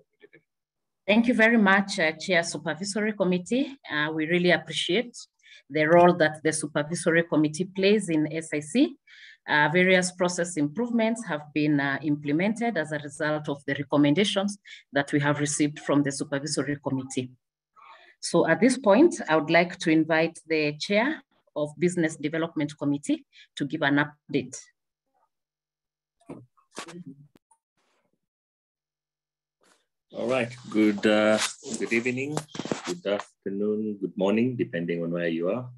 Thank you very much, Chair Supervisory Committee. We really appreciate the role that the Supervisory Committee plays in SIC. Various process improvements have been implemented as a result of the recommendations that we have received from the Supervisory Committee. So at this point, I would like to invite the Chair of Business Development Committee to give an update. All right, good evening, good afternoon, good morning, depending on where you are.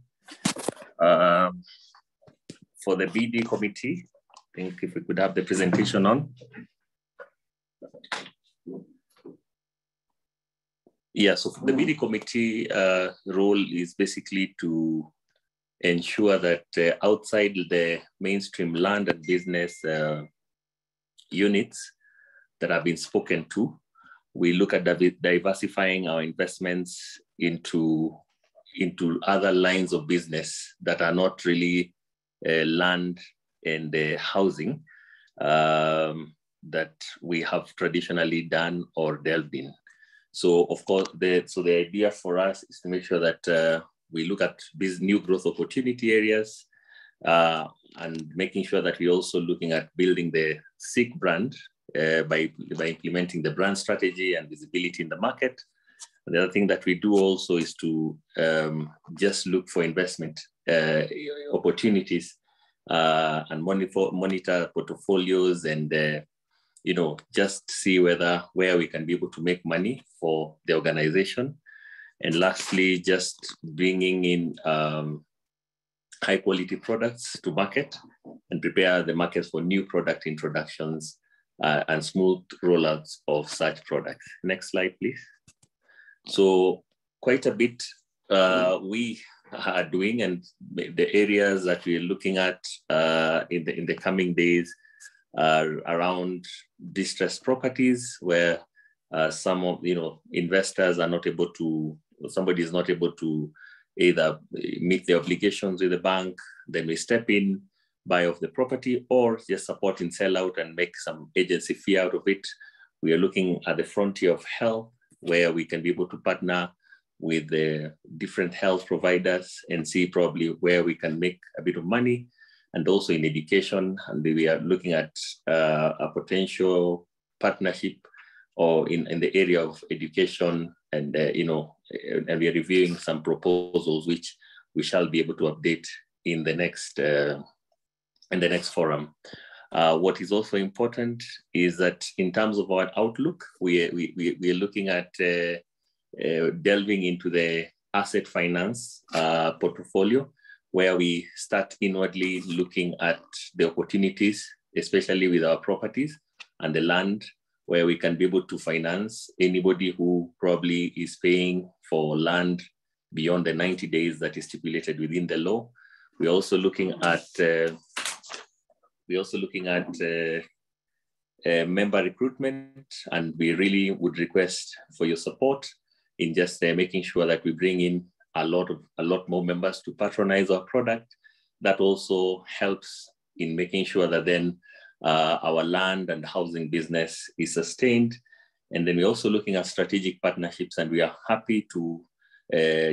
For the BD committee, I think if we could have the presentation on. Yeah, so the BD committee role is basically to ensure that outside the mainstream land and business units that have been spoken to, we look at diversifying our investments into other lines of business that are not really land and housing that we have traditionally done or delved in. So of course, the idea for us is to make sure that we look at these new growth opportunity areas and making sure that we're also looking at building the SEEK brand by implementing the brand strategy and visibility in the market. And the other thing that we do also is to just look for investment opportunities and monitor portfolios and just see where we can be able to make money for the organization. And lastly, just bringing in high quality products to market and prepare the markets for new product introductions and smooth rollouts of such products. Next slide, please. So quite a bit we are doing, and the areas that we're looking at in the coming days are around distressed properties where some of investors are not able to, somebody is not able to either meet the obligations with the bank, they may step in, buy off the property, or just support in sellout and make some agency fee out of it. We are looking at the frontier of health, where we can be able to partner with the different health providers and see probably where we can make a bit of money, and also in education. And we are looking at a potential partnership or in the area of education, and and we are reviewing some proposals which we shall be able to update in the next forum. What is also important is that in terms of our outlook, we are looking at delving into the asset finance portfolio, where we start inwardly looking at the opportunities, especially with our properties and the land, where we can be able to finance anybody who probably is paying for land beyond the 90 days that is stipulated within the law. We're also looking at member recruitment, and we really would request for your support in just making sure that we bring in a lot more members to patronize our product. That also helps in making sure that then our land and housing business is sustained. And then we're also looking at strategic partnerships, and we are happy to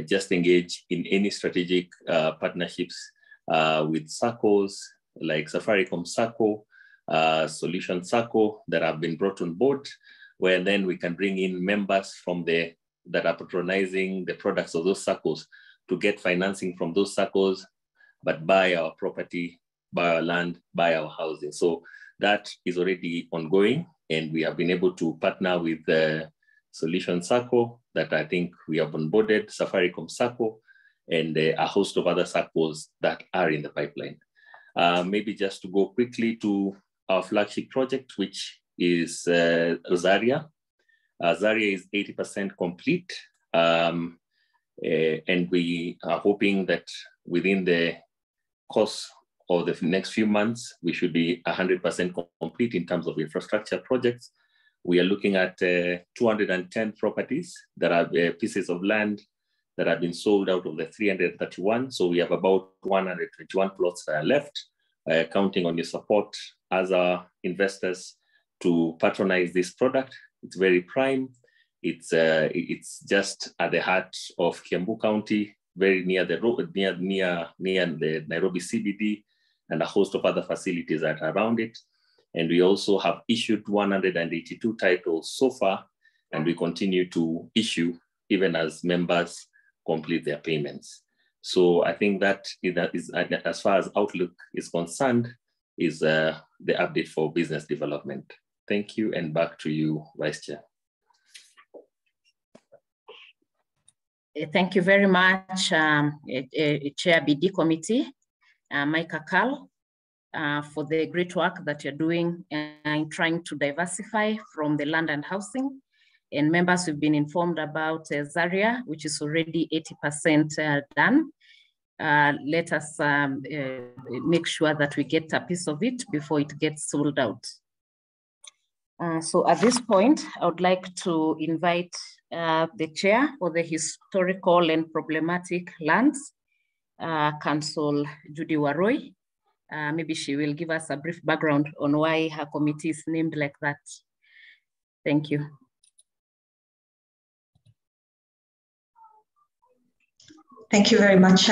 just engage in any strategic partnerships with SACCOs like Safaricom SACCO, Solution SACCO that have been brought on board, where then we can bring in members from that are patronizing the products of those SACCOs to get financing from those SACCOs, but buy our property, buy our land, buy our housing. So that is already ongoing, and we have been able to partner with the Solution SACCO that I think we have onboarded, Safaricom SACCO, and a host of other SACCOs that are in the pipeline. Maybe just to go quickly to our flagship project, which is Zaria. Zaria is 80% complete, and we are hoping that within the course of the next few months, we should be 100% complete in terms of infrastructure projects. We are looking at 210 properties that are pieces of land that have been sold out of the 331. So we have about 121 plots that are left, counting on your support as our investors to patronize this product. It's very prime. It's just at the heart of Kiambu County, very near the road, near the Nairobi CBD, and a host of other facilities that are around it. And we also have issued 182 titles so far, and we continue to issue even as members complete their payments. So I think that is as far as outlook is concerned, is the update for business development. Thank you, and back to you, Vice Chair. Thank you very much, Chair BD Committee, Micah Carl, for the great work that you're doing in trying to diversify from the land and housing. And members, we've been informed about Zaria, which is already 80% done. Let us make sure that we get a piece of it before it gets sold out. So at this point, I would like to invite the chair for the historical and problematic lands, Council Judy Waroi. Maybe she will give us a brief background on why her committee is named like that. Thank you. Thank you very much,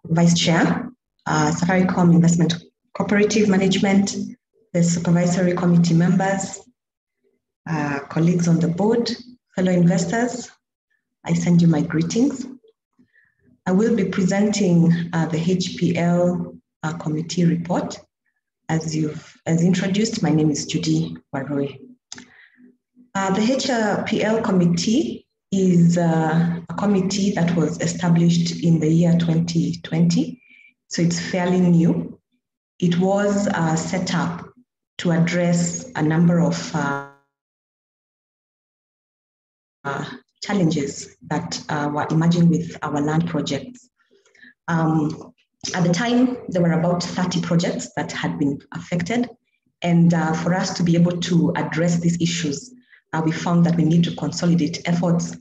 Vice Chair, Safaricom Investment Cooperative Management, the supervisory committee members, colleagues on the board, fellow investors. I send you my greetings. I will be presenting the HPL committee report. As introduced, my name is Judy Waroi. The HPL committee is a committee that was established in the year 2020, so it's fairly new. It was set up to address a number of challenges that were emerging with our land projects. At the time, there were about 30 projects that had been affected, and for us to be able to address these issues, we found that we need to consolidate efforts,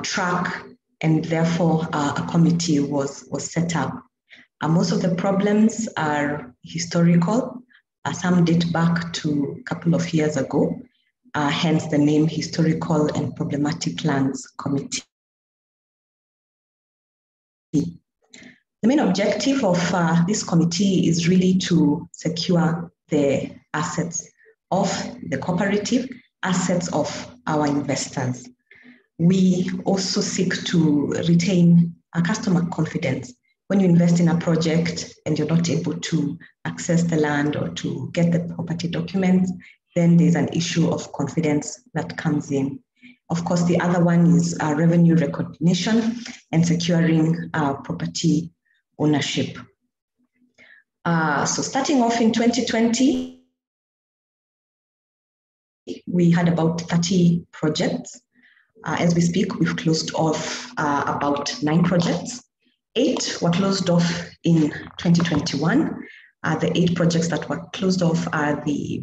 track, and therefore a committee was set up. Most of the problems are historical. Some date back to a couple of years ago, hence the name Historical and Problematic Lands Committee. The main objective of this committee is really to secure the assets of the cooperative, assets of our investors. We also seek to retain a customer confidence. When you invest in a project and you're not able to access the land or to get the property documents, then there's an issue of confidence that comes in. Of course, the other one is revenue recognition and securing property ownership. So starting off in 2020, we had about 30 projects. As we speak, we've closed off about 9 projects. 8 were closed off in 2021. The 8 projects that were closed off are the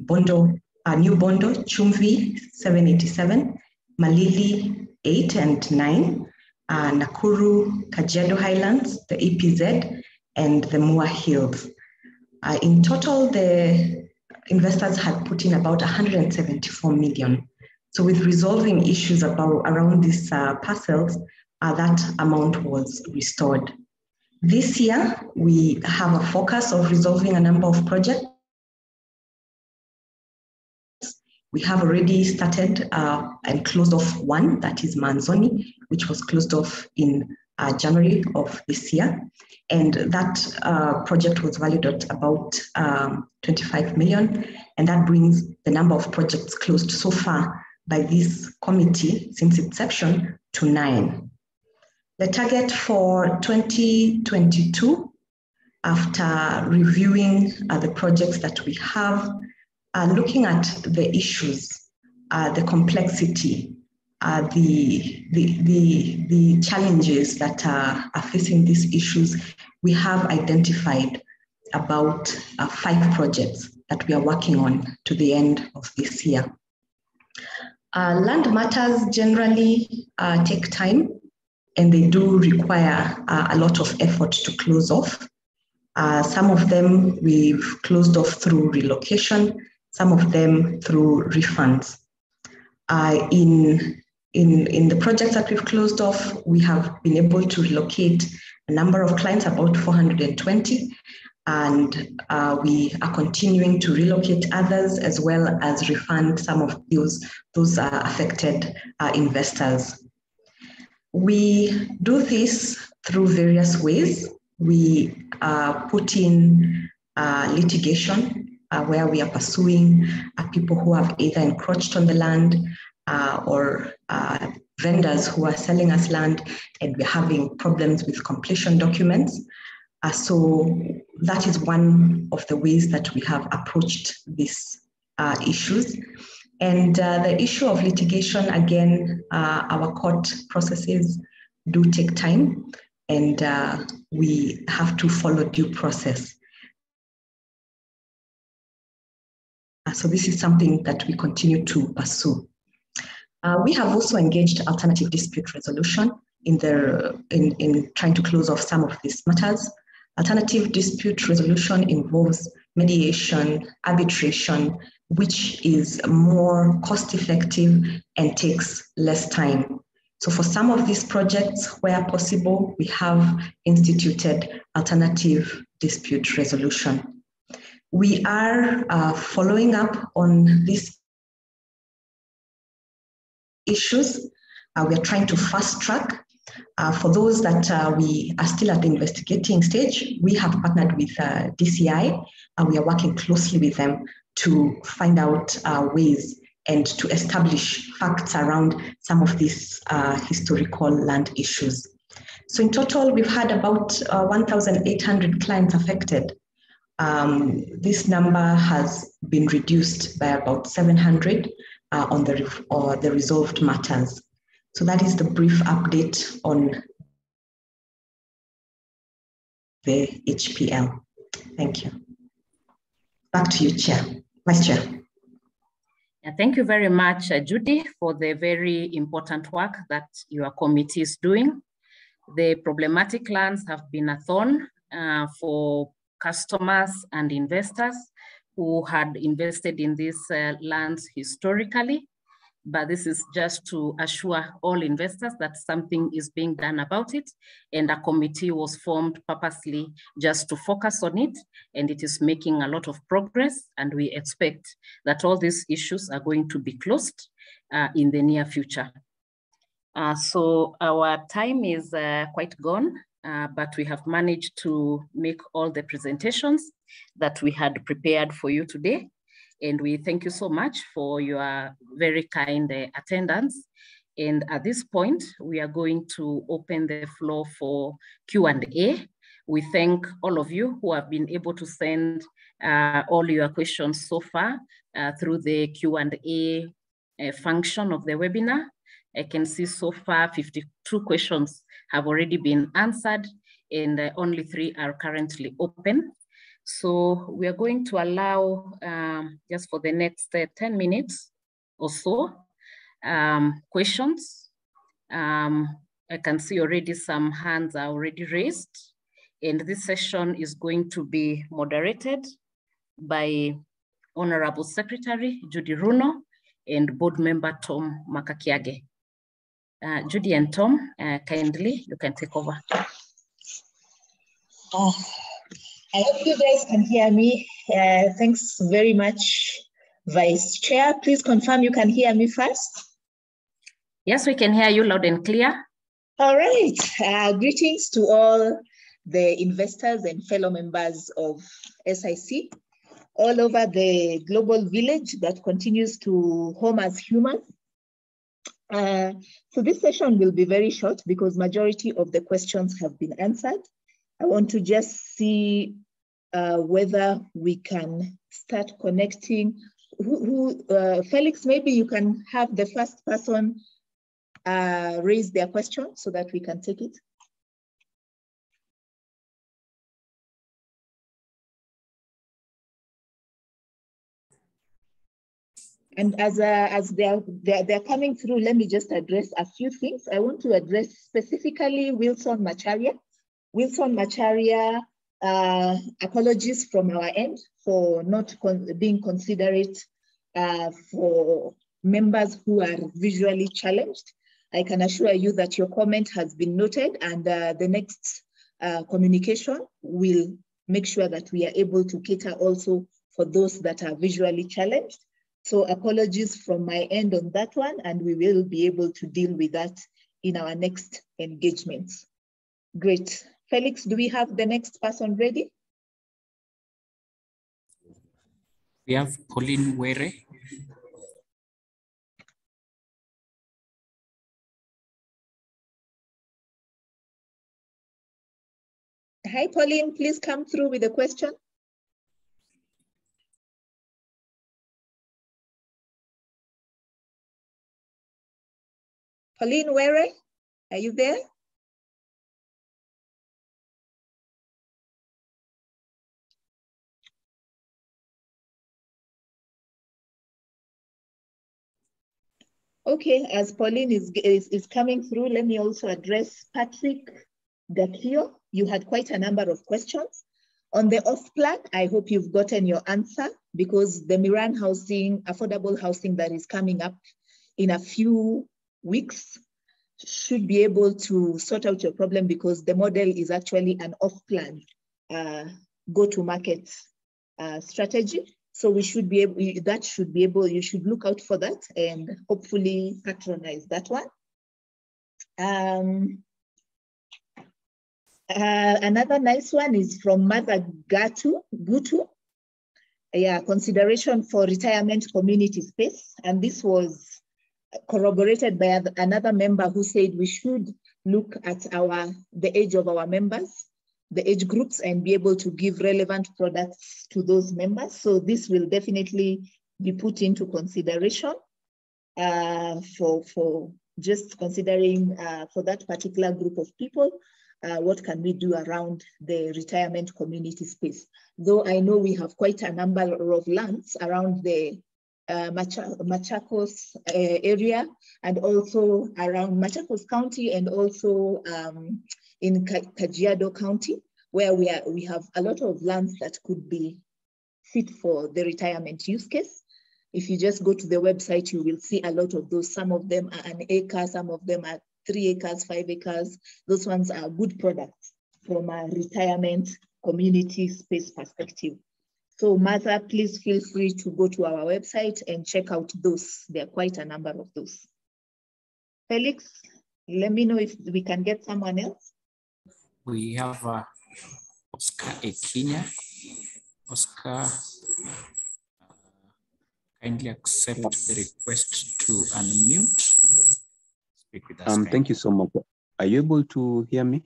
New Bondo, Chumvi 787, Malili 8 and 9, Nakuru, Kajiado Highlands, the APZ, and the Moa Hills. In total, the investors had put in about 174 million. So with resolving issues around these parcels, that amount was restored. This year, we have a focus of resolving a number of projects. We have already started and closed off one, that is Manzoni, which was closed off in January of this year. And that project was valued at about 25 million. And that brings the number of projects closed so far by this committee since inception to 9. The target for 2022, after reviewing the projects that we have, looking at the issues, the complexity, the challenges that are facing these issues, we have identified about 5 projects that we are working on to the end of this year. Land matters generally take time, and they do require a lot of effort to close off. Some of them we've closed off through relocation, some of them through refunds. In the projects that we've closed off, we have been able to relocate a number of clients, about 420, and we are continuing to relocate others as well as refund some of those affected investors. We do this through various ways. We put in litigation where we are pursuing people who have either encroached on the land or vendors who are selling us land, and we're having problems with completion documents. So that is one of the ways that we have approached these issues. And the issue of litigation, again, our court processes do take time, and we have to follow due process. So this is something that we continue to pursue. We have also engaged alternative dispute resolution in trying to close off some of these matters. Alternative dispute resolution involves mediation, arbitration, which is more cost-effective and takes less time. So for some of these projects, where possible, we have instituted alternative dispute resolution. We are following up on these issues. We are trying to fast track. For those that we are still at the investigating stage, we have partnered with DCI. We are working closely with them to find out ways and to establish facts around some of these historical land issues. So in total, we've had about 1,800 clients affected. This number has been reduced by about 700 on the resolved matters. So that is the brief update on the HPL. Thank you. Back to you, Chair, Vice Chair. Yeah, thank you very much, Judy, for the very important work that your committee is doing. The problematic lands have been a thorn for customers and investors who had invested in these lands historically. But this is just to assure all investors that something is being done about it, and a committee was formed purposely just to focus on it, and it is making a lot of progress, and we expect that all these issues are going to be closed in the near future. So our time is quite gone, but we have managed to make all the presentations that we had prepared for you today. And we thank you so much for your very kind attendance. And at this point, we are going to open the floor for Q&A. We thank all of you who have been able to send all your questions so far through the Q&A function of the webinar. I can see so far 52 questions have already been answered, and only 3 are currently open. So we are going to allow just for the next 10 minutes or so questions. I can see already some hands are already raised, and this session is going to be moderated by Honorable Secretary Judy Runo and Board Member Tom Makakiage. Judy and Tom, kindly, you can take over. I hope you guys can hear me. Thanks very much, Vice Chair. Please confirm you can hear me first. Yes, we can hear you loud and clear. All right. Greetings to all the investors and fellow members of SIC all over the global village that continues to home as humans. So this session will be very short because majority of the questions have been answered. I want to just see whether we can start connecting. Felix, maybe you can have the first person raise their question so that we can take it. And as they're coming through, let me just address a few things. I want to address specifically Wilson Macharia. Wilson Macharia, apologies from our end for not being considerate for members who are visually challenged. I can assure you that your comment has been noted, and the next communication will make sure that we are able to cater also for those that are visually challenged. So apologies from my end on that one, and we will be able to deal with that in our next engagements. Great. Felix, do we have the next person ready? We have Pauline Were. Hi, Pauline, please come through with a question. Pauline Were, are you there? Okay, as Pauline is coming through, let me also address Patrick Gakio. You had quite a number of questions. On the off plan, I hope you've gotten your answer, because the Miran housing, affordable housing that is coming up in a few weeks should be able to sort out your problem, because the model is actually an off plan go-to-market strategy. So we should be able, you should look out for that and hopefully patronize that one. Another nice one is from Mother Gutu. Yeah, consideration for retirement community space. And this was corroborated by another member who said we should look at the age of our members, the age groups, and be able to give relevant products to those members. So this will definitely be put into consideration for just considering for that particular group of people, what can we do around the retirement community space? Though I know we have quite a number of lands around the Machakos area, and also around Machakos County, and also in Kajiado County, where we have a lot of lands that could be fit for the retirement use case. If you just go to the website, you will see a lot of those. Some of them are an acre, some of them are 3 acres, 5 acres. Those ones are good products from a retirement community space perspective. So Martha, please feel free to go to our website and check out those. There are quite a number of those. Felix, let me know if we can get someone else. We have Oscar Ekinya. Oscar, kindly accept the request to unmute. Speak with us. Thank you so much. Are you able to hear me?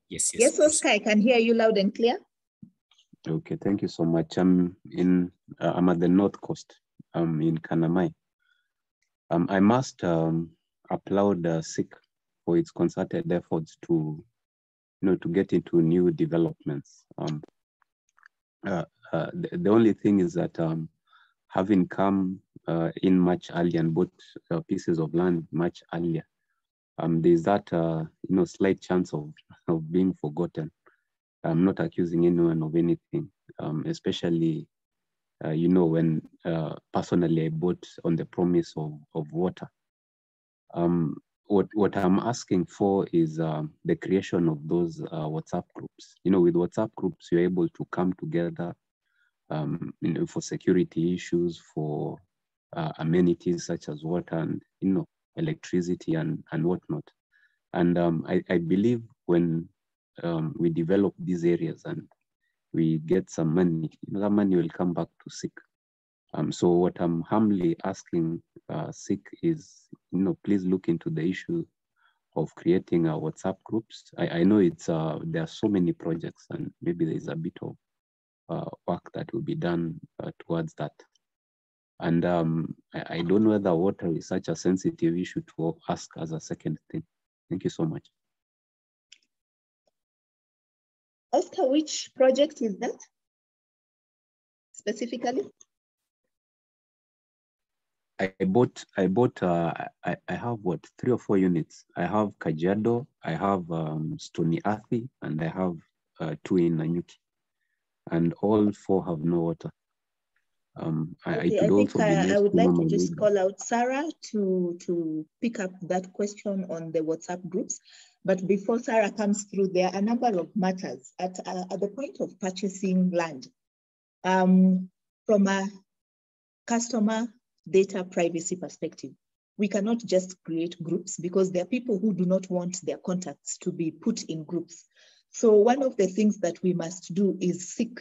Yes, yes. Yes, Oscar, I can hear you loud and clear. Okay, thank you so much. I'm at the North Coast. I'm in Kanamai. I must applaud SIC for its concerted efforts to get into new developments. The only thing is that having come in much earlier and bought pieces of land much earlier, there's that slight chance of being forgotten. I'm not accusing anyone of anything, especially when personally I bought on the promise of water. What I'm asking for is the creation of those WhatsApp groups. With WhatsApp groups, you're able to come together for security issues, for amenities such as water and electricity and whatnot. And I believe when we develop these areas and we get some money, that money will come back to SIC. So what I'm humbly asking SIC is, please look into the issue of creating WhatsApp groups. I know there are so many projects, and maybe there's a bit of work that will be done towards that. And I don't know whether water is such a sensitive issue to ask as a second thing. Thank you so much. Oscar, which project is that specifically? I have what, 3 or 4 units. I have Kajiado, I have Stony Athi, and I have 2 in Nanyuki. And all 4 have no water. Okay, I think I would like to just call out Sarah to pick up that question on the WhatsApp groups. But before Sarah comes through, there are a number of matters at the point of purchasing land. From a customer data privacy perspective, we cannot just create groups because there are people who do not want their contacts to be put in groups. So one of the things that we must do is seek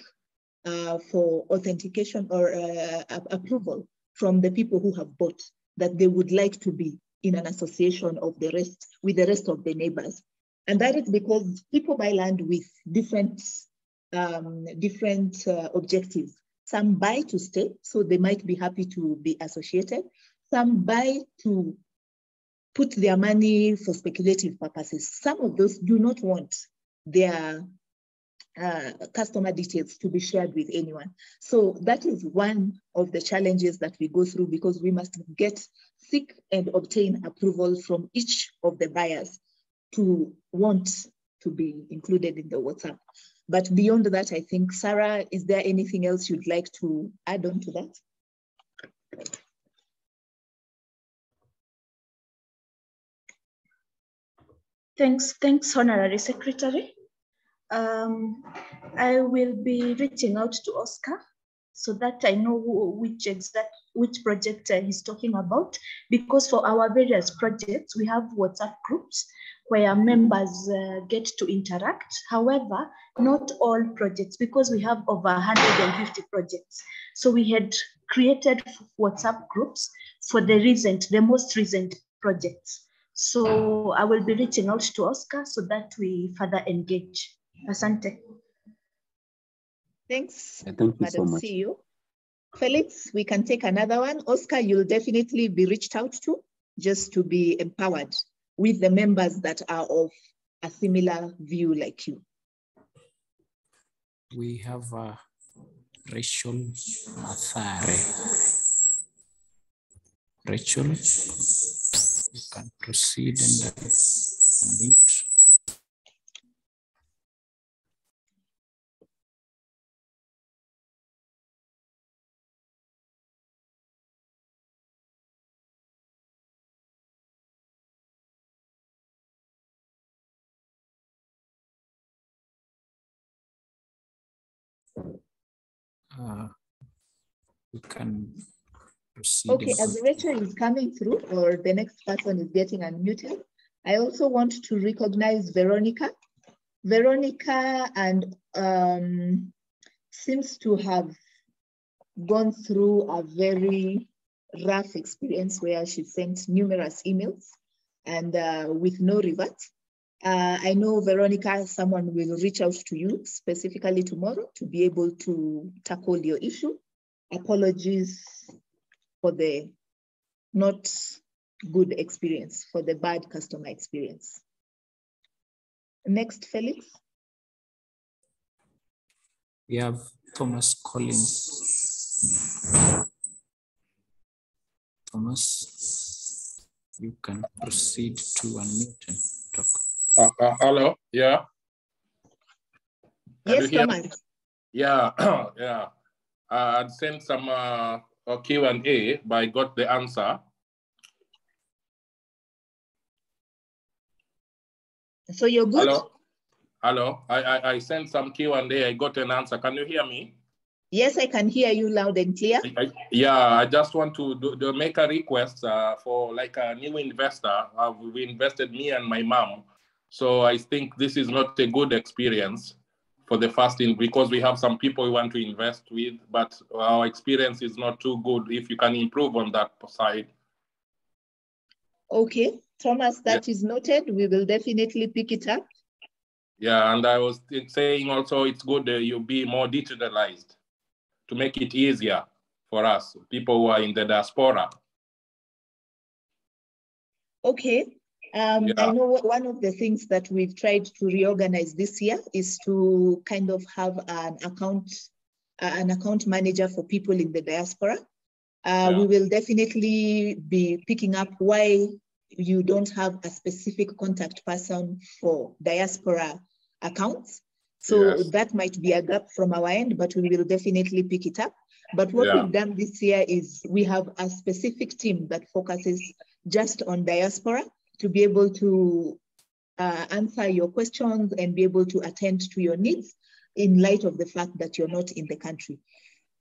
for authentication or approval from the people who have bought, that they would like to be in an association of the rest with the rest of the neighbors. And that is because people buy land with different objectives. Some buy to stay, so they might be happy to be associated. Some buy to put their money for speculative purposes. Some of those do not want their customer details to be shared with anyone. So that is one of the challenges that we go through, because we must seek and obtain approval from each of the buyers to want to be included in the WhatsApp. But beyond that, I think, Sarah, is there anything else you'd like to add on to that? Thanks, Honorary Secretary. I will be reaching out to Oscar so that I know which project he's talking about, because for our various projects, we have WhatsApp groups where members get to interact. However, not all projects, because we have over 150 projects. So we had created WhatsApp groups for the most recent projects. So I will be reaching out to Oscar so that we further engage. Asante. Thanks, Thank you Madam so much. CEO. Felix, we can take another one. Oscar, you'll definitely be reached out to, just to be empowered with the members that are of a similar view like you. We have Rachel Mathare. Rachel, you can proceed and unmute. We can proceed. Okay, as Rachel is coming through, or the next person is getting unmuted, I also want to recognize Veronica. Veronica seems to have gone through a very rough experience where she sent numerous emails and with no revert. I know, Veronica, someone will reach out to you specifically tomorrow to be able to tackle your issue. Apologies for the not good experience, for the bad customer experience. Next, Felix. We have Thomas Collins. Thomas, you can proceed to unmute and talk. Hello, yeah. Yes, Thomas. Yeah, yeah. I'd sent some Q&A, but I got the answer. So you're good? Hello. I sent some Q&A, I got an answer. Can you hear me? Yes, I can hear you loud and clear. I just want to make a request for like a new investor. We invested, me and my mom. So I think this is not a good experience for the first because we have some people we want to invest with, but our experience is not too good. If you can improve on that side. Okay, Thomas, that is noted. We will definitely pick it up. Yeah, and I was saying also it's good you be more digitalized to make it easier for us, people who are in the diaspora. Okay. I know one of the things that we've tried to reorganize this year is to kind of have an account manager for people in the diaspora. We will definitely be picking up why you don't have a specific contact person for diaspora accounts. So that might be a gap from our end, but we will definitely pick it up. But what we've done this year is we have a specific team that focuses just on diaspora to be able to answer your questions and be able to attend to your needs in light of the fact that you're not in the country.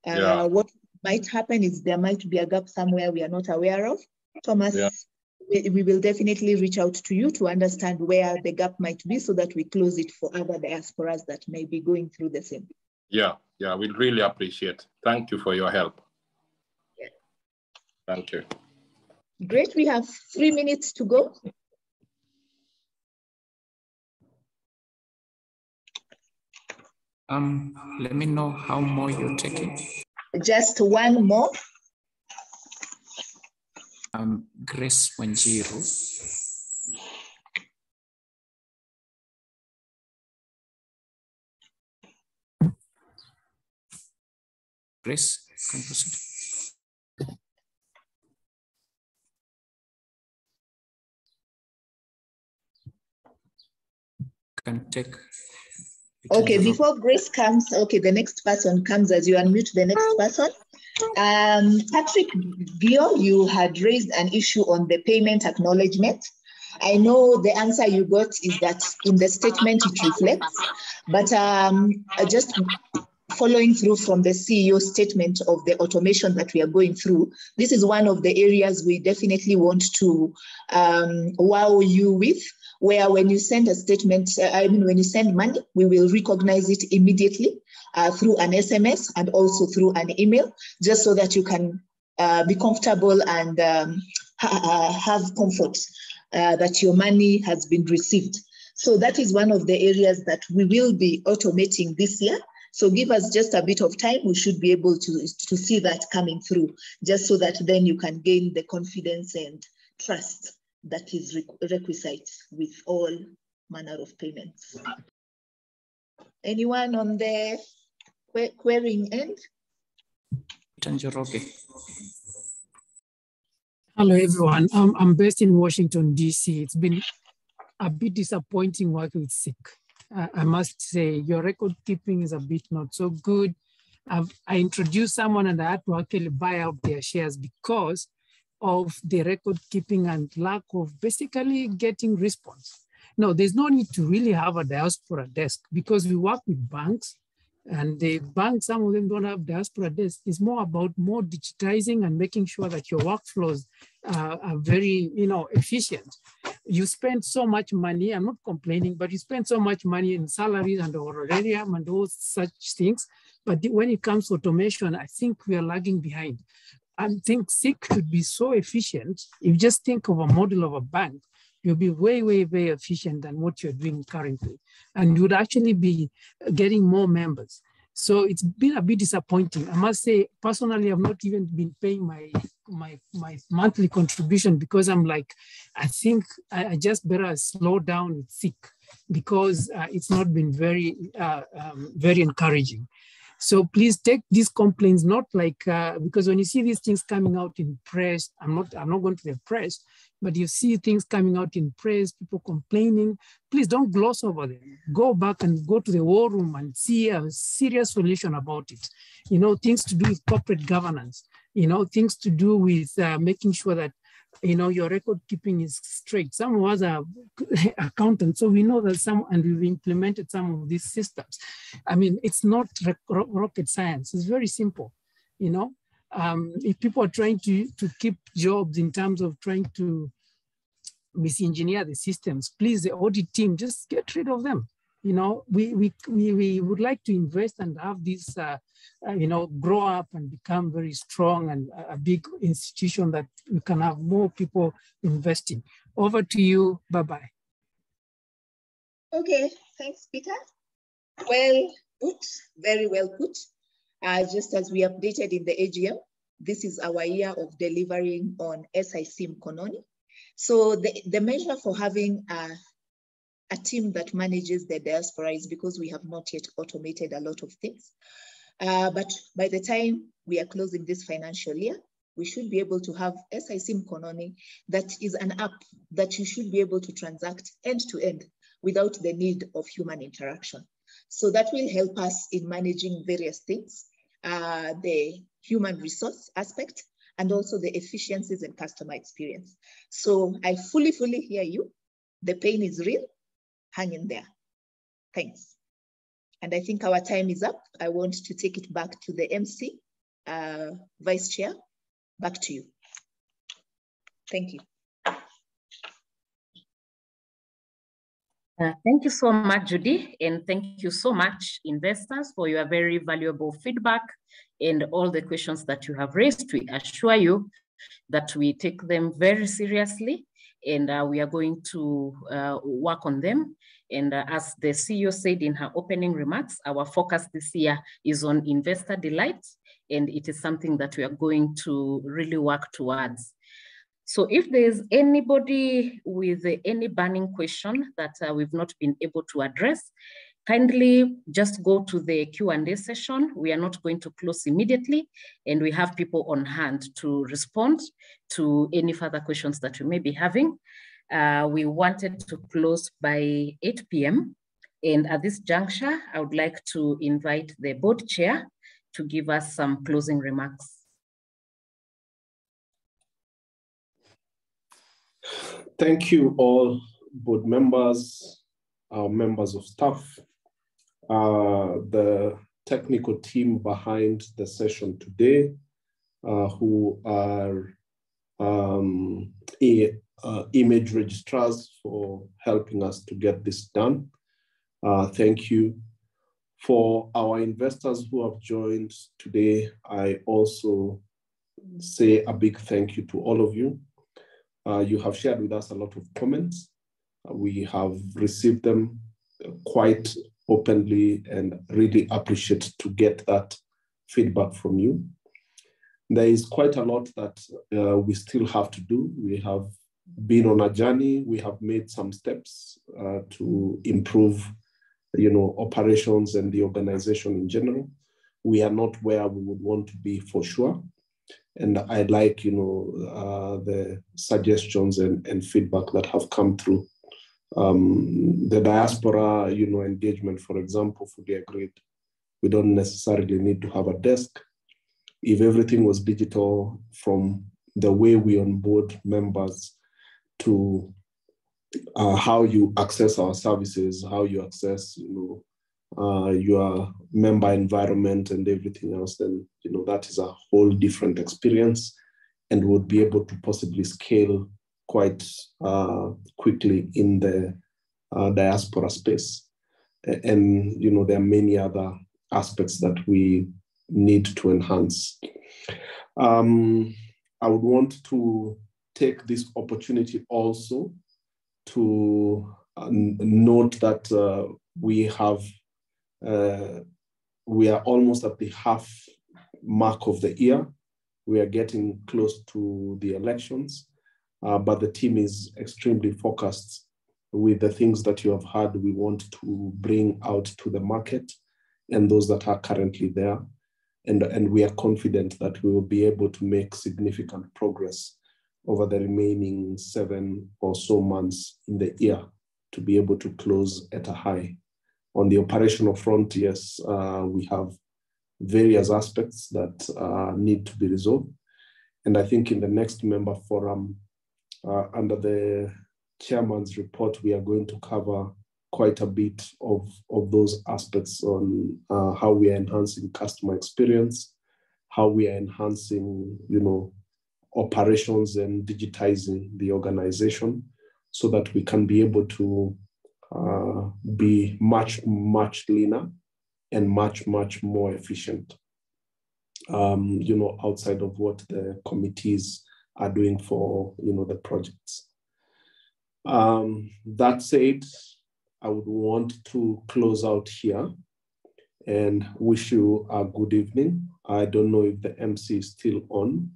What might happen is there might be a gap somewhere we are not aware of. Thomas, we will definitely reach out to you to understand where the gap might be so that we close it for other diasporas that may be going through the same. Yeah, we really appreciate. Thank you for your help. Yeah. Thank you. Great, we have 3 minutes to go. Let me know how more you're taking. Just one more. Grace Wanjiru. Grace, can you proceed? Can take. Okay, before Grace comes, okay, the next person comes as you unmute the next person. Patrick Gio, you had raised an issue on the payment acknowledgement. I know the answer you got is that in the statement it reflects, but just following through from the CEO statement of the automation that we are going through, this is one of the areas we definitely want to wow you with, where when you send a statement, when you send money, we will recognize it immediately through an SMS and also through an email, just so that you can be comfortable and have comfort that your money has been received. So that is one of the areas that we will be automating this year. So give us just a bit of time. We should be able to see that coming through, just so that then you can gain the confidence and trust that is requisite with all manner of payments. Anyone on the querying end? Hello, everyone. I'm based in Washington, D.C. It's been a bit disappointing working with SICK. I must say, your record keeping is a bit not so good. I introduced someone and I had to actually buy out their shares because of the record keeping and lack of basically getting response. No, there's no need to really have a diaspora desk because we work with banks, and the banks, some of them don't have diaspora desks. It's more about more digitizing and making sure that your workflows are very, efficient. You spend so much money, I'm not complaining, but you spend so much money in salaries and honorarium and all such things. But when it comes to automation, I think we are lagging behind. I think SICK should be so efficient. If you just think of a model of a bank, you'll be way, way, very efficient than what you're doing currently. And you would actually be getting more members. So it's been a bit disappointing. I must say, personally, I've not even been paying my monthly contribution because I'm like, I think I just better slow down with SICK because it's not been very encouraging. So please take these complaints, not like, because when you see these things coming out in press, I'm not going to the press, but you see things coming out in press, people complaining, please don't gloss over them. Go back and go to the war room and see a serious solution about it. Things to do with corporate governance, things to do with making sure that, your record keeping is straight. Some of us are accountants, so we know that and we've implemented some of these systems. I mean, it's not rocket science. It's very simple, If people are trying to keep jobs in terms of trying to misengineer the systems, please, the audit team, just get rid of them. We would like to invest and have this, grow up and become very strong and a big institution that we can have more people investing. Over to you. Bye-bye. Okay, thanks, Peter. Well put, very well put. Just as we updated in the AGM, this is our year of delivering on SIC Mkononi. So the measure for having a team that manages the diaspora is because we have not yet automated a lot of things. But by the time we are closing this financial year, we should be able to have SIC Mkononi, that is an app that you should be able to transact end to end without the need of human interaction. So that will help us in managing various things, the human resource aspect, and also the efficiencies and customer experience. So I fully hear you. The pain is real. Hang in there. Thanks. And I think our time is up. I want to take it back to the MC, Vice Chair. Back to you. Thank you. Thank you so much, Judy, and thank you so much, investors, for your very valuable feedback and all the questions that you have raised. We assure you that we take them very seriously, and we are going to work on them. And as the CEO said in her opening remarks, our focus this year is on investor delight, and it is something that we are going to really work towards. So if there's anybody with any burning question that we've not been able to address, kindly just go to the Q&A session. We are not going to close immediately, and we have people on hand to respond to any further questions that you may be having. We wanted to close by 8 p.m. And at this juncture, I would like to invite the board chair to give us some closing remarks. Thank you all board members, our members of staff, the technical team behind the session today, who are image registrars for helping us to get this done. Thank you. For our investors who have joined today, I also say a big thank you to all of you. You have shared with us a lot of comments. We have received them quite openly and really appreciate to get that feedback from you. There is quite a lot that we still have to do. We have been on a journey. We have made some steps to improve, operations and the organization in general. We are not where we would want to be for sure. And I like, the suggestions and feedback that have come through. The diaspora, engagement, for example, fully agreed. We don't necessarily need to have a desk. If everything was digital, from the way we onboard members to how you access our services, how you access, your member environment and everything else, then that is a whole different experience, and would be able to possibly scale quite quickly in the diaspora space. And there are many other aspects that we need to enhance. I would want to take this opportunity also to note that we are almost at the half mark of the year. We are getting close to the elections, but the team is extremely focused with the things that you have heard we want to bring out to the market and those that are currently there. And we are confident that we will be able to make significant progress over the remaining 7 or so months in the year to be able to close at a high. On the operational front, yes, we have various aspects that need to be resolved. And I think in the next member forum, under the chairman's report, we are going to cover quite a bit of those aspects on how we are enhancing customer experience, how we are enhancing, operations and digitizing the organization so that we can be able to be much leaner and much more efficient, outside of what the committees are doing for, the projects. That said, I would want to close out here and wish you a good evening. I don't know if the MC is still on.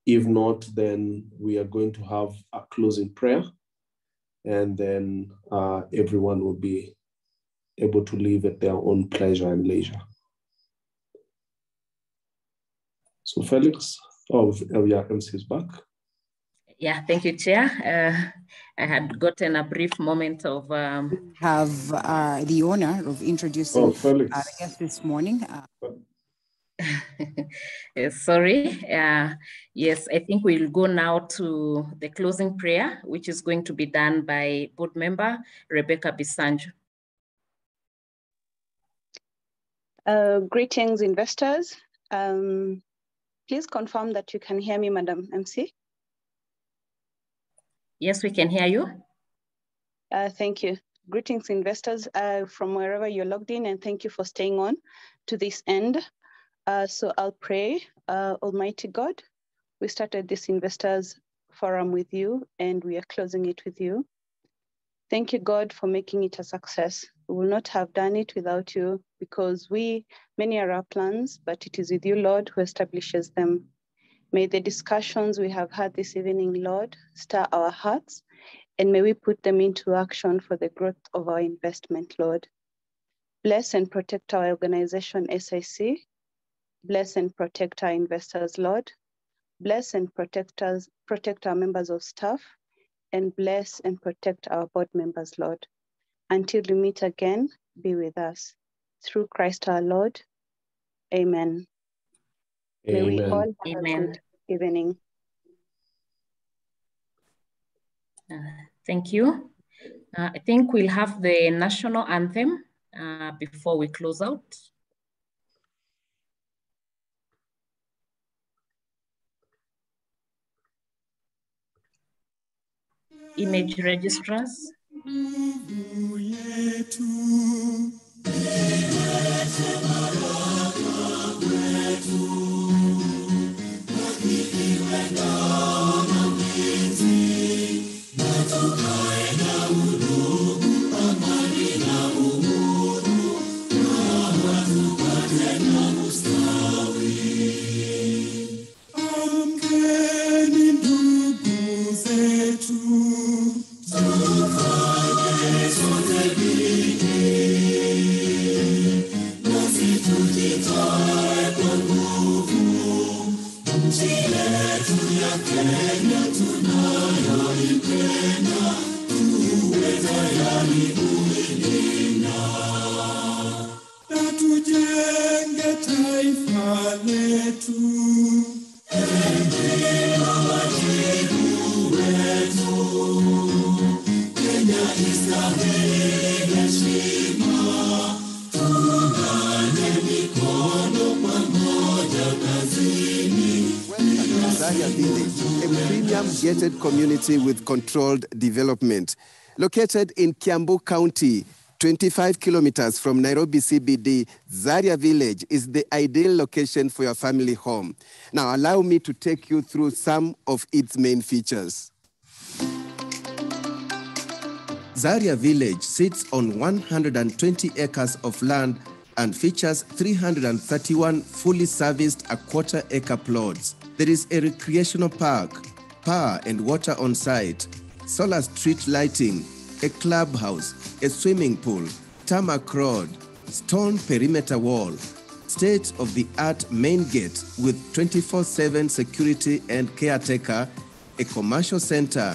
If not, then we are going to have a closing prayer, and then everyone will be able to leave at their own pleasure and leisure. So Felix, yeah, MC is back. Yeah, thank you, Chair. I had gotten a brief moment of... have the honor of introducing our guest this morning. Sorry. Yes, I think we'll go now to the closing prayer, which is going to be done by board member Rebecca Bisanju. Greetings, investors. Please confirm that you can hear me, Madam MC. Yes, we can hear you. Thank you. Greetings, investors from wherever you're logged in, and thank you for staying on to this end. So I'll pray. Almighty God, we started this investors forum with you, and we are closing it with you. Thank you, God, for making it a success. We will not have done it without you, because many are our plans, but it is with you, Lord, who establishes them. May the discussions we have had this evening, Lord, stir our hearts, and may we put them into action for the growth of our investment, Lord. Bless and protect our organization, SIC. Bless and protect our investors, Lord. Bless and protect our members of staff, and bless and protect our board members, Lord. Until we meet again, be with us. Through Christ our Lord. Amen. May we all have a good evening. Thank you. I think we'll have the national anthem before we close out. Image registrars. Gated community with controlled development. Located in Kiambu County, 25 kilometers from Nairobi CBD, Zaria Village is the ideal location for your family home. Now allow me to take you through some of its main features. Zaria Village sits on 120 acres of land and features 331 fully serviced a-quarter-acre plots. There is a recreational park, power and water on site, solar street lighting, a clubhouse, a swimming pool, tarmac road, stone perimeter wall, state-of-the-art main gate with 24/7 security and caretaker, a commercial center,